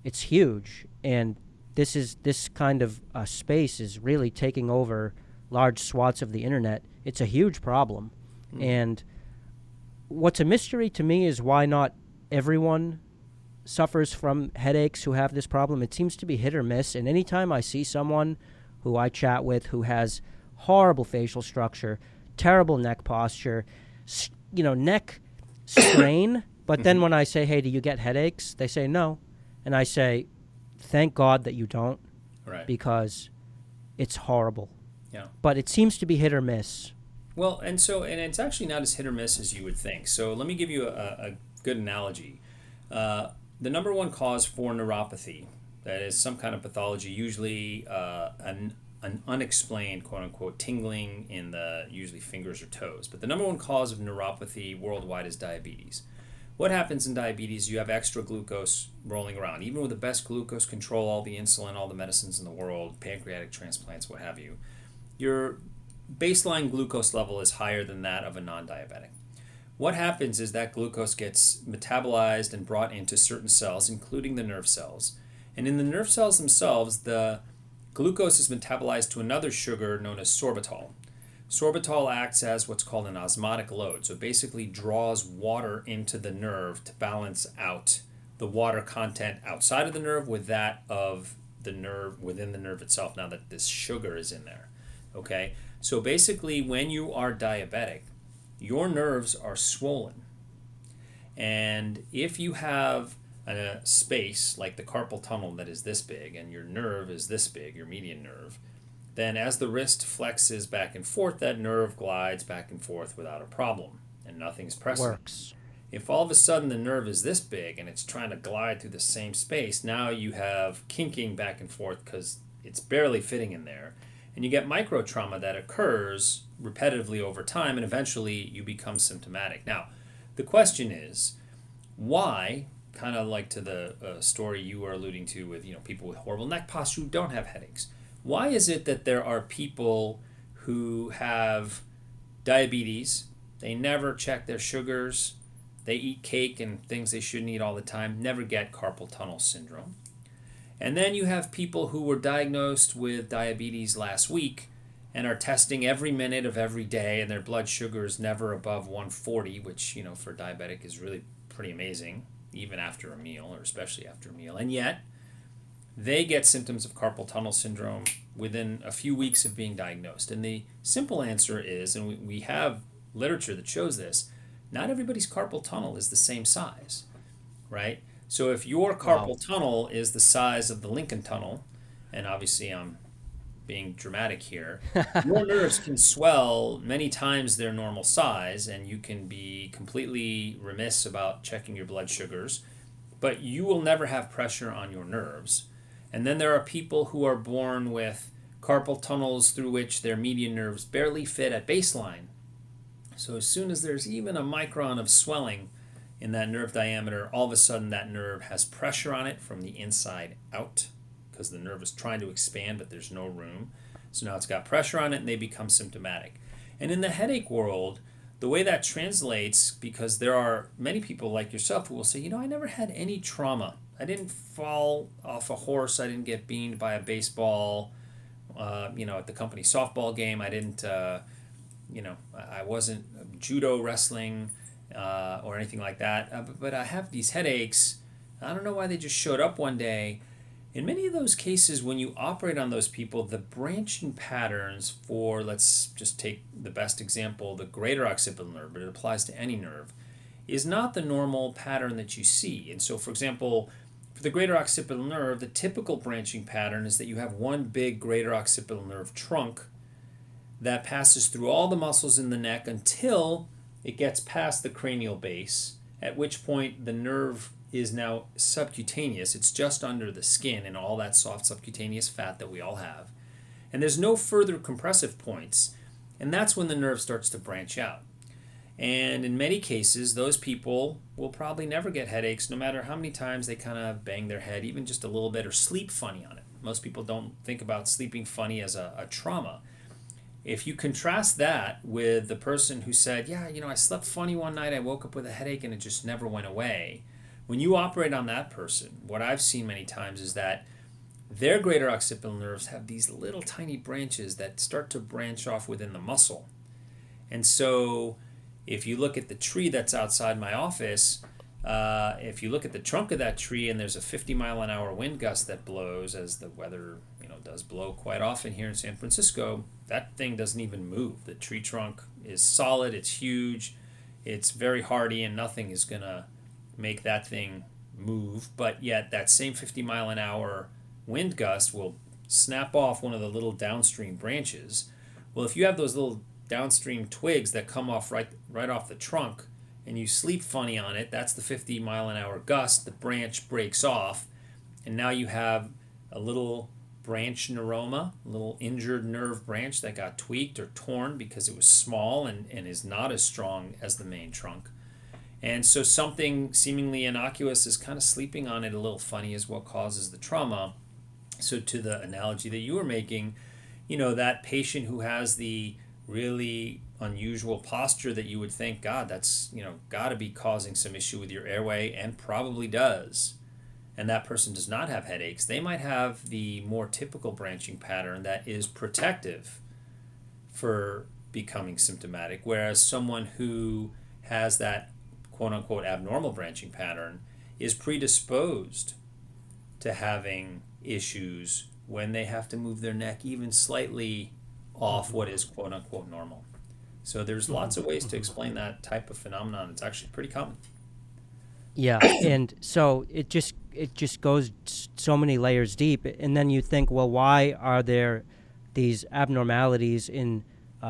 it's huge. And this kind of space is really taking over large swaths of the internet. It's a huge problem. And what's a mystery to me is why not everyone suffers from headaches who have this problem. It seems to be hit or miss. And anytime I see someone who I chat with who has horrible facial structure, terrible neck posture, neck strain, but then when I say, hey, do you get headaches? They say no. And I say, thank God that you don't, Right. because it's horrible. Yeah. But it seems to be hit or miss. Well, and it's actually not as hit or miss as you would think. So let me give you a good analogy. The number one cause for neuropathy That is some kind of pathology, usually an unexplained, quote unquote, tingling in the usually fingers or toes. But the number one cause of neuropathy worldwide is diabetes. What happens in diabetes? You have extra glucose rolling around. Even with the best glucose control, all the insulin, all the medicines in the world, pancreatic transplants, what have you, your baseline glucose level is higher than that of a non-diabetic. What happens is that glucose gets metabolized and brought into certain cells, including the nerve cells. And in the nerve cells themselves, the glucose is metabolized to another sugar known as sorbitol. Sorbitol acts as what's called an osmotic load, so it basically draws water into the nerve to balance out the water content outside of the nerve with that of the nerve within the nerve itself, now that this sugar is in there. Okay? So basically, when you are diabetic, your nerves are swollen. And if you have a space like the carpal tunnel that is this big and your nerve is this big, your median nerve, then as the wrist flexes back and forth, that nerve glides back and forth without a problem and nothing's pressing. Works. If all of a sudden the nerve is this big and it's trying to glide through the same space, now you have kinking back and forth because it's barely fitting in there. And you get micro trauma that occurs repetitively over time, and eventually you become symptomatic. Now, the question is, why, kind of like to the story you were alluding to with people with horrible neck posture who don't have headaches, why is it that there are people who have diabetes, they never check their sugars, they eat cake and things they shouldn't eat all the time, never get carpal tunnel syndrome? And then you have people who were diagnosed with diabetes last week and are testing every minute of every day, and their blood sugar is never above 140, which, for diabetic is really pretty amazing, even after a meal, or especially after a meal. And yet, they get symptoms of carpal tunnel syndrome within a few weeks of being diagnosed. And the simple answer is, and we have literature that shows this, not everybody's carpal tunnel is the same size, right? So if your carpal tunnel is the size of the Lincoln Tunnel, and obviously I'm being dramatic here, your nerves can swell many times their normal size, and you can be completely remiss about checking your blood sugars, but you will never have pressure on your nerves. And then there are people who are born with carpal tunnels through which their median nerves barely fit at baseline. So as soon as there's even a micron of swelling in that nerve diameter, all of a sudden that nerve has pressure on it from the inside out because the nerve is trying to expand, but there's no room. So now it's got pressure on it and they become symptomatic. And in the headache world, the way that translates, because there are many people like yourself who will say, I never had any trauma. I didn't fall off a horse. I didn't get beamed by a baseball, at the company softball game. I didn't, I wasn't judo wrestling or anything like that. But I have these headaches. I don't know why they just showed up one day. In many of those cases, when you operate on those people, the branching patterns for, let's just take the best example, the greater occipital nerve, but it applies to any nerve, is not the normal pattern that you see. And so, for example, for the greater occipital nerve, the typical branching pattern is that you have one big greater occipital nerve trunk that passes through all the muscles in the neck until it gets past the cranial base, at which point the nerve is now subcutaneous. It's just under the skin and all that soft subcutaneous fat that we all have. And there's no further compressive points, and that's when the nerve starts to branch out. And in many cases, those people will probably never get headaches no matter how many times they kind of bang their head, even just a little bit, or sleep funny on it. Most people don't think about sleeping funny as a trauma. If you contrast that with the person who said, I slept funny one night, I woke up with a headache and it just never went away. When you operate on that person, what I've seen many times is that their greater occipital nerves have these little tiny branches that start to branch off within the muscle. And so if you look at the tree that's outside my office, if you look at the trunk of that tree and there's a 50-mile-an-hour wind gust that blows, as the weather does blow quite often here in San Francisco, that thing doesn't even move. The tree trunk is solid, it's huge, it's very hardy, and nothing is going to make that thing move. But yet that same 50-mile-an-hour wind gust will snap off one of the little downstream branches. Well, if you have those little downstream twigs that come off right off the trunk and you sleep funny on it, that's the 50-mile-an-hour gust. The branch breaks off, and now you have a little branch neuroma, a little injured nerve branch that got tweaked or torn because it was small and is not as strong as the main trunk. And so something seemingly innocuous is kind of sleeping on it a little funny is what causes the trauma. So to the analogy that you were making, that patient who has the really unusual posture that you would think, God, that's, got to be causing some issue with your airway, and probably does. And that person does not have headaches. They might have the more typical branching pattern that is protective for becoming symptomatic, whereas someone who has that quote-unquote abnormal branching pattern is predisposed to having issues when they have to move their neck even slightly off what is quote-unquote normal. So there's lots of ways to explain that type of phenomenon. It's actually pretty common. Yeah, and so it just goes so many layers deep, and then you think, well, why are there these abnormalities in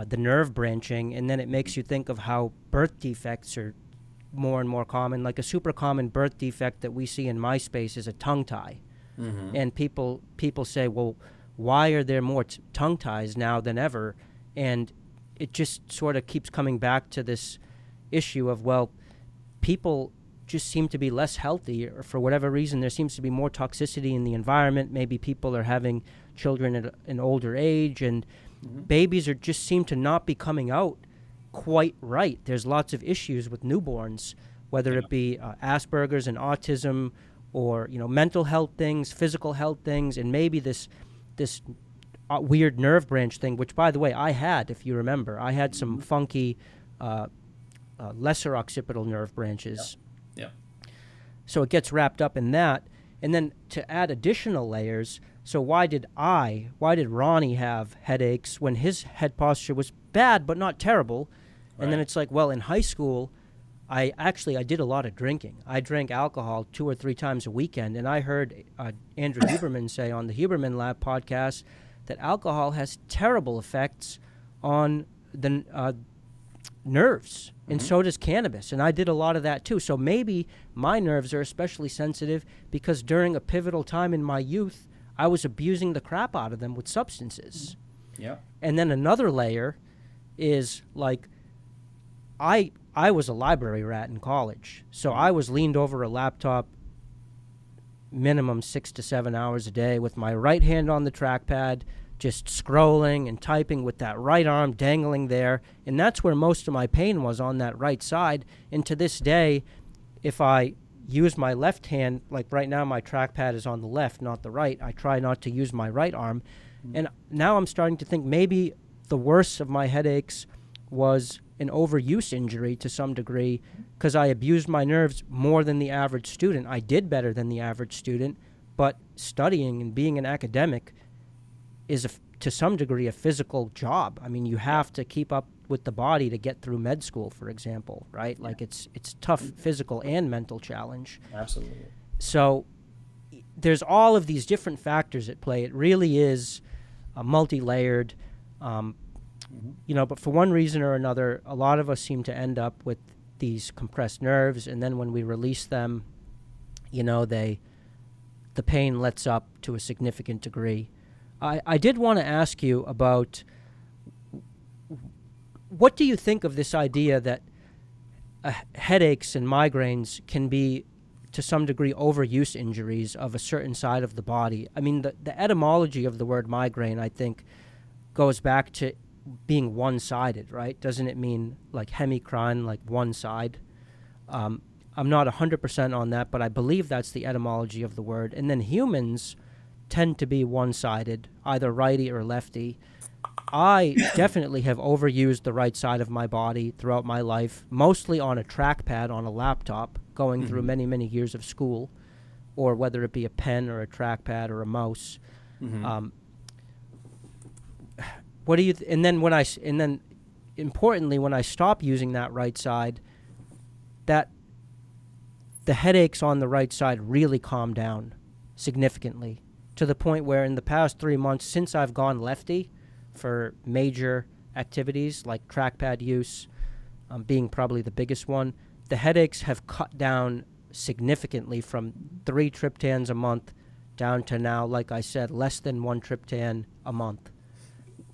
the nerve branching? And then it makes you think of how birth defects are more and more common. Like a super common birth defect that we see in my space is a tongue tie. Mm-hmm. And people say, well, why are there more tongue ties now than ever? And it just sort of keeps coming back to this issue of, well, people just seem to be less healthy, or for whatever reason there seems to be more toxicity in the environment. Maybe people are having children at an older age, and babies just seem to not be coming out quite right. There's lots of issues with newborns, whether it be Asperger's and autism, or mental health things, physical health things, and maybe this weird nerve branch thing, which, by the way, I had, if you remember. I had some funky lesser occipital nerve branches. Yeah. So it gets wrapped up in that. And then to add additional layers, so why did Ronnie have headaches when his head posture was bad but not terrible? Right. And then it's like, well, in high school, I did a lot of drinking. I drank alcohol 2 or 3 times a weekend, and I heard Andrew Huberman say on the Huberman Lab podcast that alcohol has terrible effects on the nerves, and so does cannabis. And I did a lot of that too. So maybe my nerves are especially sensitive because during a pivotal time in my youth, I was abusing the crap out of them with substances. Yeah. And then another layer is like, I was a library rat in college. So I was leaned over a laptop minimum 6 to 7 hours a day with my right hand on the trackpad, just scrolling and typing with that right arm dangling there. And that's where most of my pain was, on that right side. And to this day, if I use my left hand, like right now my trackpad is on the left, not the right, I try not to use my right arm. And now I'm starting to think maybe the worst of my headaches was an overuse injury to some degree, because I abused my nerves more than the average student. I did better than the average student, but studying and being an academic is to some degree a physical job. I mean, you have to keep up with the body to get through med school, for example, right? Yeah. Like it's tough physical and mental challenge. Absolutely. So there's all of these different factors at play. It really is multi-layered, but for one reason or another, a lot of us seem to end up with these compressed nerves, and then when we release them, the pain lets up to a significant degree. I did want to ask you about, what do you think of this idea that headaches and migraines can be, to some degree, overuse injuries of a certain side of the body? I mean, the etymology of the word migraine, I think, goes back to being one-sided, right? Doesn't it mean like hemicron, like one side? I'm not 100% on that, but I believe that's the etymology of the word. And then humans tend to be one-sided, either righty or lefty. I definitely have overused the right side of my body throughout my life, mostly on a trackpad on a laptop, going through many, many years of school, or whether it be a pen or a trackpad or a mouse. What do you? And then importantly, when I stop using that right side, that the headaches on the right side really calm down significantly, to the point where in the past 3 months, since I've gone lefty for major activities like trackpad use, being probably the biggest one, the headaches have cut down significantly from 3 triptans a month down to now, like I said, less than 1 triptan a month.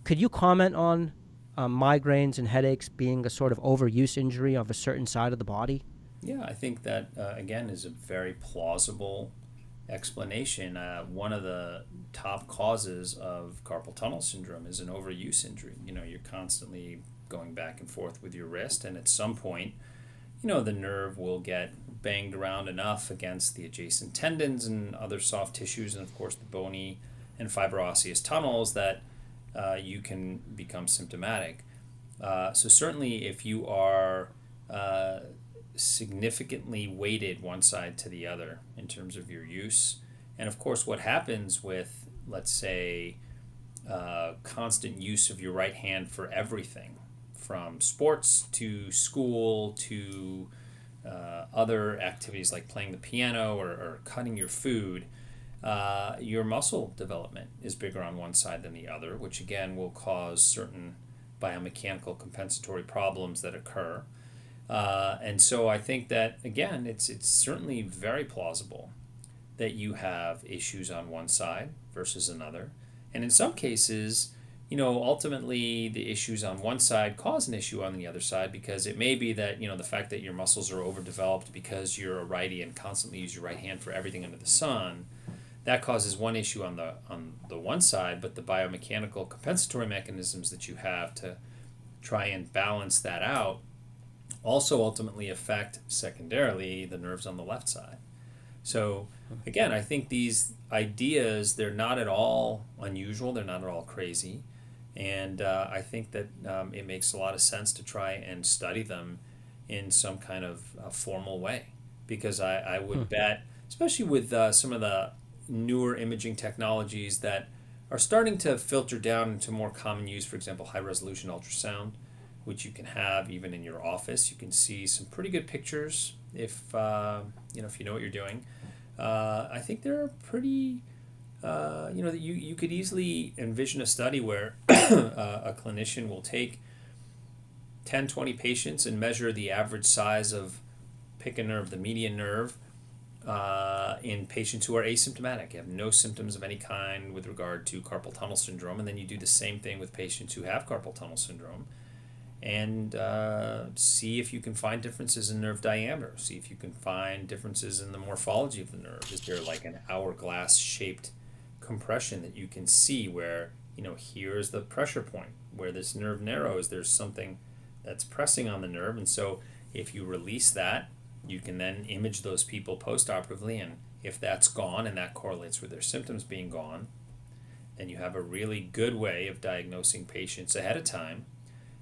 Could you comment on migraines and headaches being a sort of overuse injury of a certain side of the body? Yeah, I think that, again, is a very plausible explanation. One of the top causes of carpal tunnel syndrome is an overuse injury. You're constantly going back and forth with your wrist, and at some point, the nerve will get banged around enough against the adjacent tendons and other soft tissues, and of course the bony and fibroosseous tunnels, that you can become symptomatic. So certainly if you are significantly weighted one side to the other in terms of your use, and of course what happens with, let's say, constant use of your right hand for everything, from sports to school to other activities like playing the piano or cutting your food, your muscle development is bigger on one side than the other, which again will cause certain biomechanical compensatory problems that occur. And so I think that, again, it's certainly very plausible that you have issues on one side versus another. And in some cases, ultimately the issues on one side cause an issue on the other side, because it may be that, the fact that your muscles are overdeveloped because you're a righty and constantly use your right hand for everything under the sun, that causes one issue on the one side, but the biomechanical compensatory mechanisms that you have to try and balance that out also ultimately affect secondarily the nerves on the left side. So again, I think these ideas, they're not at all unusual, they're not at all crazy, and I think that it makes a lot of sense to try and study them in some kind of formal way, because I would bet, especially with some of the newer imaging technologies that are starting to filter down into more common use, for example, high resolution ultrasound, which you can have even in your office. You can see some pretty good pictures if if you know what you're doing. I think they're pretty, that you could easily envision a study where a clinician will take 10, 20 patients and measure the average size of, pick a nerve, the median nerve, in patients who are asymptomatic, have no symptoms of any kind with regard to carpal tunnel syndrome, and then you do the same thing with patients who have carpal tunnel syndrome, and see if you can find differences in nerve diameter, see if you can find differences in the morphology of the nerve. Is there like an hourglass shaped compression that you can see where, here's the pressure point, where this nerve narrows, there's something that's pressing on the nerve, and so if you release that, you can then image those people post-operatively, and if that's gone and that correlates with their symptoms being gone, then you have a really good way of diagnosing patients ahead of time.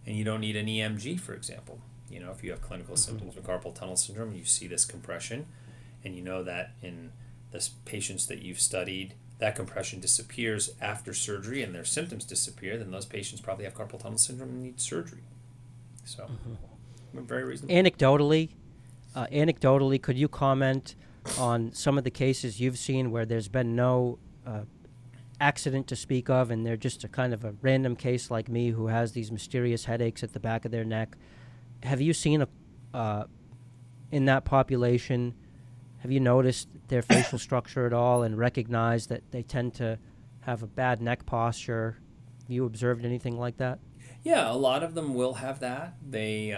And you don't need an EMG, for example. If you have clinical symptoms of carpal tunnel syndrome, you see this compression, and you know that in the patients that you've studied, that compression disappears after surgery and their symptoms disappear, then those patients probably have carpal tunnel syndrome and need surgery. So, very reasonable. Anecdotally, could you comment on some of the cases you've seen where there's been no accident to speak of, and they're just a kind of a random case like me who has these mysterious headaches at the back of their neck? Have you seen in that population, have you noticed their facial structure at all and recognized that they tend to have a bad neck posture? Have you observed anything like that? Yeah, a lot of them will have that. They,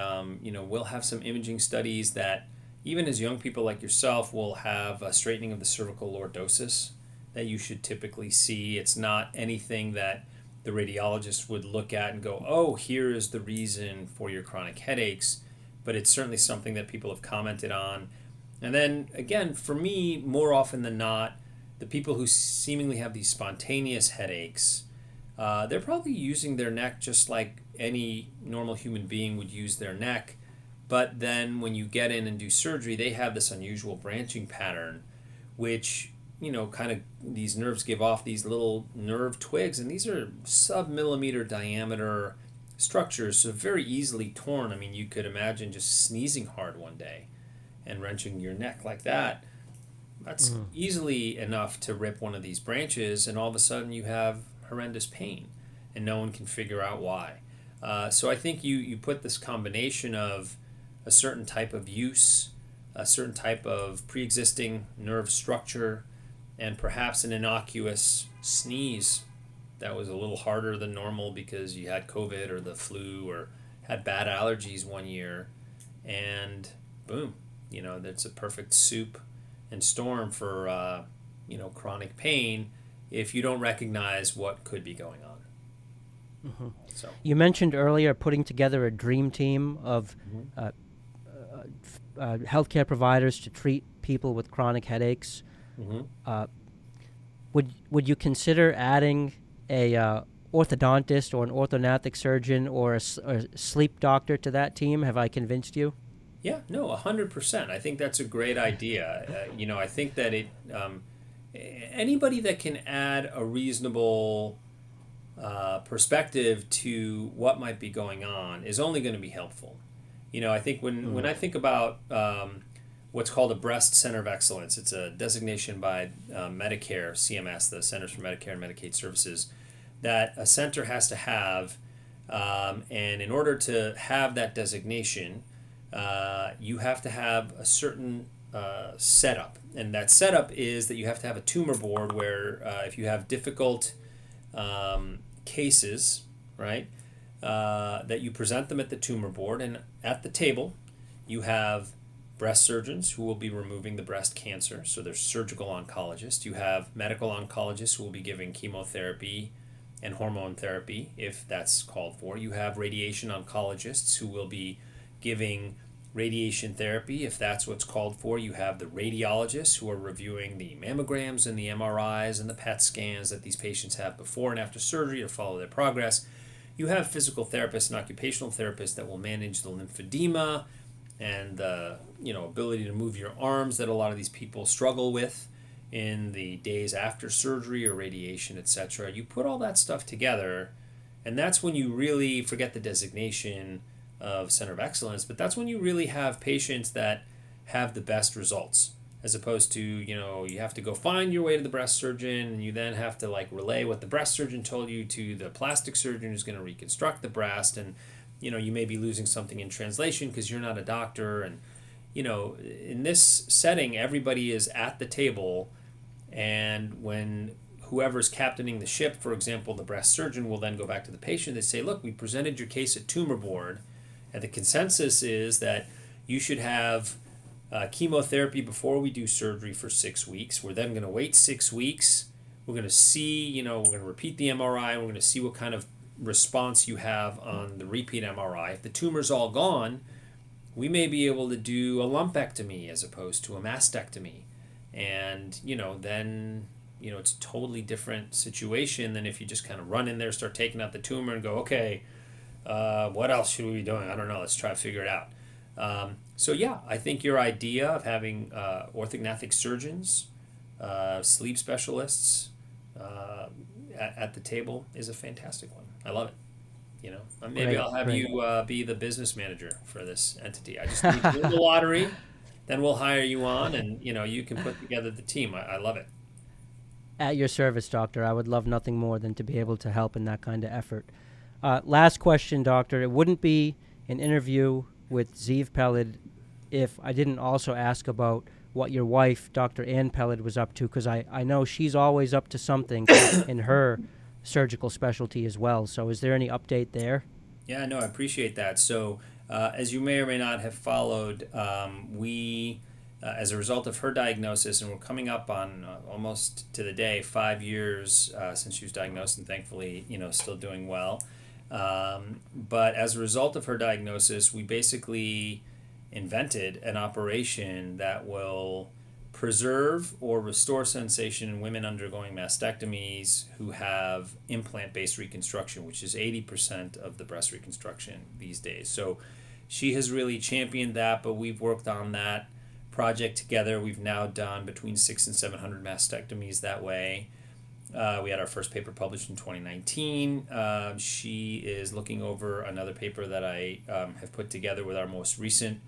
will have some imaging studies that, even as young people like yourself, will have a straightening of the cervical lordosis that you should typically see. It's not anything that the radiologist would look at and go, oh, here is the reason for your chronic headaches, but it's certainly something that people have commented on. And then, again, for me, more often than not, the people who seemingly have these spontaneous headaches, they're probably using their neck just like any normal human being would use their neck. But then when you get in and do surgery, they have this unusual branching pattern, which, kind of these nerves give off these little nerve twigs. And these are sub-millimeter diameter structures, so very easily torn. I mean, you could imagine just sneezing hard one day and wrenching your neck like that. That's easily enough to rip one of these branches, and all of a sudden you have horrendous pain, and no one can figure out why. So I think you put this combination of a certain type of use, a certain type of pre-existing nerve structure, and perhaps an innocuous sneeze that was a little harder than normal because you had COVID or the flu or had bad allergies one year, and boom, that's a perfect soup and storm for chronic pain if you don't recognize what could be going on. Mm-hmm. So you mentioned earlier putting together a dream team of healthcare providers to treat people with chronic headaches. Mm-hmm. Would you consider adding a orthodontist or an orthodontic surgeon or a sleep doctor to that team? Have I convinced you? Yeah, no, 100%. I think that's a great idea. I think that anybody that can add a reasonable perspective to what might be going on is only going to be helpful. I think when I think about what's called a breast center of excellence, it's a designation by Medicare, CMS, the Centers for Medicare and Medicaid Services, that a center has to have, and in order to have that designation, you have to have a certain setup, and that setup is that you have to have a tumor board where if you have difficult cases, right, that you present them at the tumor board, and at the table you have breast surgeons who will be removing the breast cancer, so there's surgical oncologists. You have medical oncologists who will be giving chemotherapy and hormone therapy if that's called for. You have radiation oncologists who will be giving radiation therapy if that's what's called for. You have the radiologists who are reviewing the mammograms and the MRIs and the PET scans that these patients have before and after surgery to follow their progress. You have physical therapists and occupational therapists that will manage the lymphedema and the ability to move your arms that a lot of these people struggle with in the days after surgery or radiation, etc. You put all that stuff together, and that's when you really forget the designation of Center of Excellence, but that's when you really have patients that have the best results, as opposed to, you have to go find your way to the breast surgeon, and you then have to relay what the breast surgeon told you to the plastic surgeon who's going to reconstruct the breast, and you may be losing something in translation because you're not a doctor. And in this setting, everybody is at the table, and when whoever's captaining the ship, for example, the breast surgeon, will then go back to the patient. They say, look, we presented your case at tumor board, and the consensus is that you should have chemotherapy before we do surgery for 6 weeks. We're then going to wait 6 weeks. We're going to see, we're going to repeat the MRI. We're going to see what kind of response you have on the repeat MRI. If the tumor's all gone, we may be able to do a lumpectomy as opposed to a mastectomy. And, then, it's a totally different situation than if you just kind of run in there, start taking out the tumor and go, okay, what else should we be doing? I don't know. Let's try to figure it out. So yeah, I think your idea of having orthodontic surgeons, sleep specialists at the table is a fantastic one. I love it. Maybe I'll have you be the business manager for this entity. I just need to win the lottery, then we'll hire you on, and you can put together the team. I love it. At your service, doctor. I would love nothing more than to be able to help in that kind of effort. Last question, doctor. It wouldn't be an interview with Ziv Peled if I didn't also ask about what your wife, Dr. Ann Peled, was up to, because I know she's always up to something in her surgical specialty as well. So is there any update there? Yeah, no, I appreciate that. So as you may or may not have followed, we, as a result of her diagnosis, and we're coming up on almost to the day 5 years since she was diagnosed, and thankfully, still doing well. But as a result of her diagnosis, we basically invented an operation that will preserve or restore sensation in women undergoing mastectomies who have implant-based reconstruction, which is 80% of the breast reconstruction these days. So she has really championed that, but we've worked on that project together. We've now done between 600 and 700 mastectomies that way. We had our first paper published in 2019. She is looking over another paper that I have put together with our most recent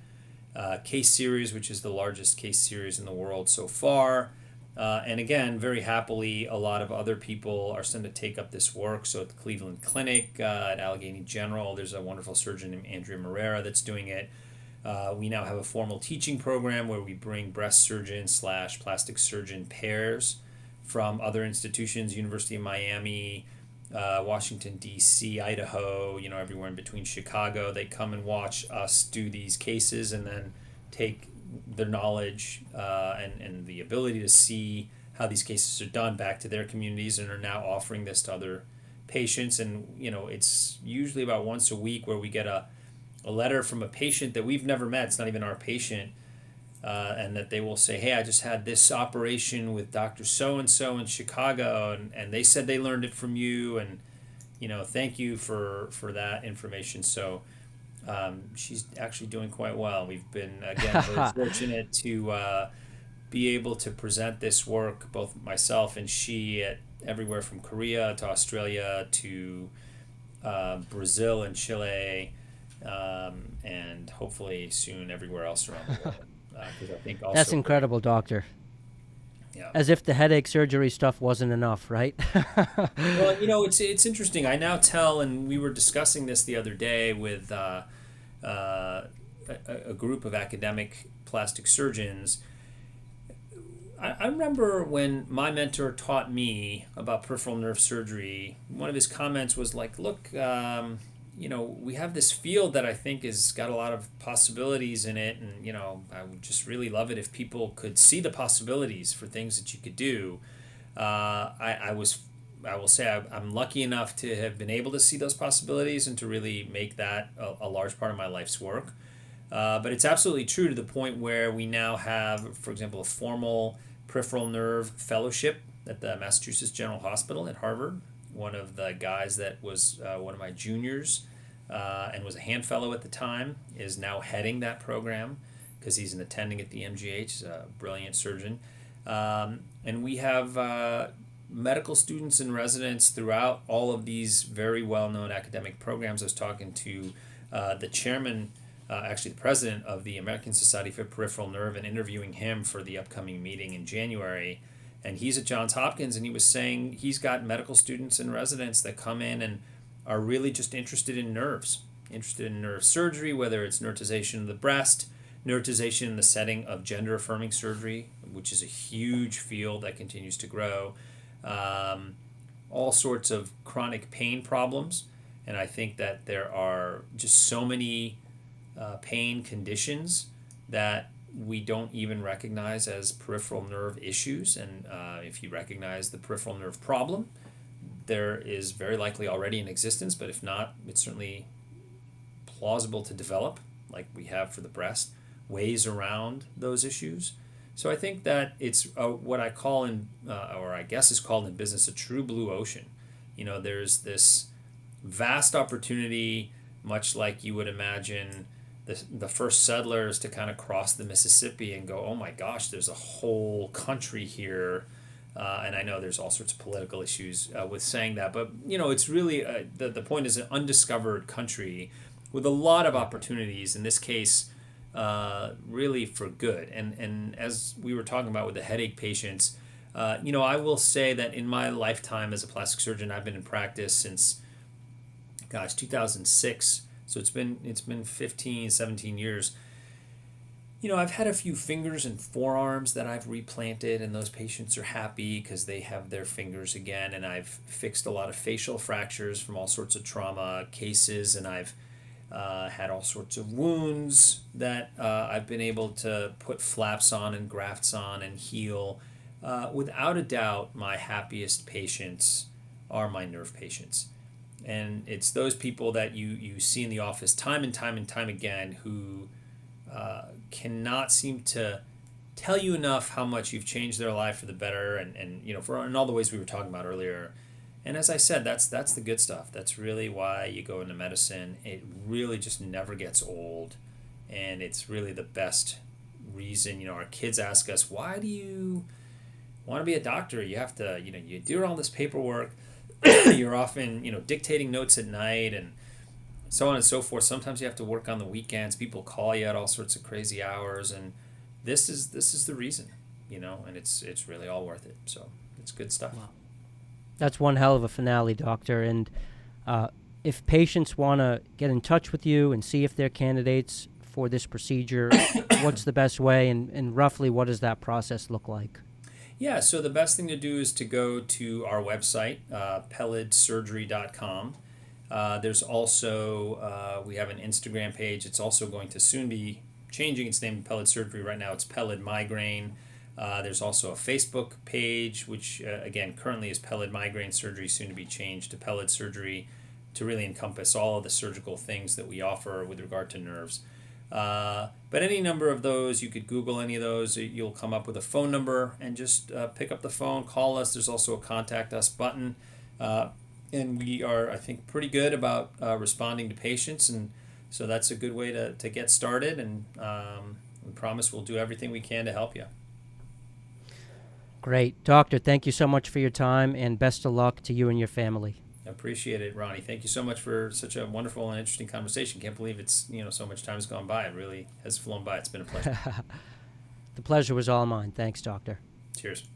case series, which is the largest case series in the world so far. And again, very happily, a lot of other people are starting to take up this work. So at the Cleveland Clinic, at Allegheny General, there's a wonderful surgeon named Andrea Morera that's doing it. We now have a formal teaching program where we bring breast surgeon / plastic surgeon pairs from other institutions, University of Miami, Washington, D.C., Idaho, everywhere in between, Chicago. They come and watch us do these cases and then take their knowledge and the ability to see how these cases are done back to their communities, and are now offering this to other patients. And it's usually about once a week where we get a letter from a patient that we've never met. It's not even our patient, and that they will say, hey, I just had this operation with Dr. So-and-so in Chicago, and they said they learned it from you, and thank you for that information. So she's actually doing quite well. We've been, again, very fortunate to be able to present this work, both myself and she, at everywhere from Korea to Australia to Brazil and Chile, and hopefully soon everywhere else around the world. 'Cause I think also That's incredible, doctor. Yeah. As if the headache surgery stuff wasn't enough, right? Well, it's interesting. I now tell, and we were discussing this the other day with a group of academic plastic surgeons. I remember when my mentor taught me about peripheral nerve surgery, one of his comments was like, look, we have this field that I think has got a lot of possibilities in it, and I would just really love it if people could see the possibilities for things that you could do. I will say I'm lucky enough to have been able to see those possibilities and to really make that a large part of my life's work. But it's absolutely true to the point where we now have, for example, a formal peripheral nerve fellowship at the Massachusetts General Hospital at Harvard. One of the guys that was one of my juniors and was a hand fellow at the time is now heading that program because he's an attending at the MGH. He's a brilliant surgeon. And we have medical students and residents throughout all of these very well-known academic programs. I was talking to the chairman, actually the president of the American Society for Peripheral Nerve, and interviewing him for the upcoming meeting in January. And he's at Johns Hopkins, and he was saying he's got medical students and residents that come in and are really just interested in nerves, interested in nerve surgery, whether it's neurotization of the breast, neurotization in the setting of gender-affirming surgery, which is a huge field that continues to grow, all sorts of chronic pain problems. And I think that there are just so many pain conditions that we don't even recognize as peripheral nerve issues. And if you recognize the peripheral nerve problem, there is very likely already in existence, but if not, it's certainly plausible to develop, like we have for the breast, ways around those issues. So I think that it's what I call or I guess is called in business, a true blue ocean. There's this vast opportunity, much like you would imagine the first settlers to kind of cross the Mississippi and go, oh my gosh, there's a whole country here. And I know there's all sorts of political issues with saying that, but it's really the point is an undiscovered country with a lot of opportunities. In this case, really for good. And as we were talking about with the headache patients, I will say that in my lifetime as a plastic surgeon, I've been in practice since 2006. So it's been 15, 17 years. I've had a few fingers and forearms that I've replanted, and those patients are happy because they have their fingers again. And I've fixed a lot of facial fractures from all sorts of trauma cases, and I've had all sorts of wounds that I've been able to put flaps on and grafts on and heal. Without a doubt, my happiest patients are my nerve patients. And it's those people that you see in the office time and time and time again who cannot seem to tell you enough how much you've changed their life for the better, and in all the ways we were talking about earlier. And as I said, that's the good stuff. That's really why you go into medicine. It really just never gets old, and it's really the best reason. Our kids ask us, why do you want to be a doctor? You have to, you do all this paperwork. You're often, dictating notes at night and so on and so forth. Sometimes you have to work on the weekends. People call you at all sorts of crazy hours, and this is the reason, and it's really all worth it. So it's good stuff. Wow. That's one hell of a finale, doctor. And if patients want to get in touch with you and see if they're candidates for this procedure, what's the best way, and roughly what does that process look like? Yeah, so the best thing to do is to go to our website, peledsurgery.com. There's also, we have an Instagram page. It's also going to soon be changing its name to Peled Surgery. Right now it's Peled Migraine. There's also a Facebook page, which again currently is Peled Migraine Surgery, soon to be changed to Peled Surgery, to really encompass all of the surgical things that we offer with regard to nerves. But any number of those, you could Google any of those, you'll come up with a phone number and just pick up the phone, call us. There's also a contact us button. And we are, I think, pretty good about responding to patients. And so that's a good way to get started. And we promise we'll do everything we can to help you. Great. Doctor, thank you so much for your time, and best of luck to you and your family. I appreciate it, Ronnie. Thank you so much for such a wonderful and interesting conversation. Can't believe it's, so much time has gone by. It really has flown by. It's been a pleasure. The pleasure was all mine. Thanks, Doctor. Cheers.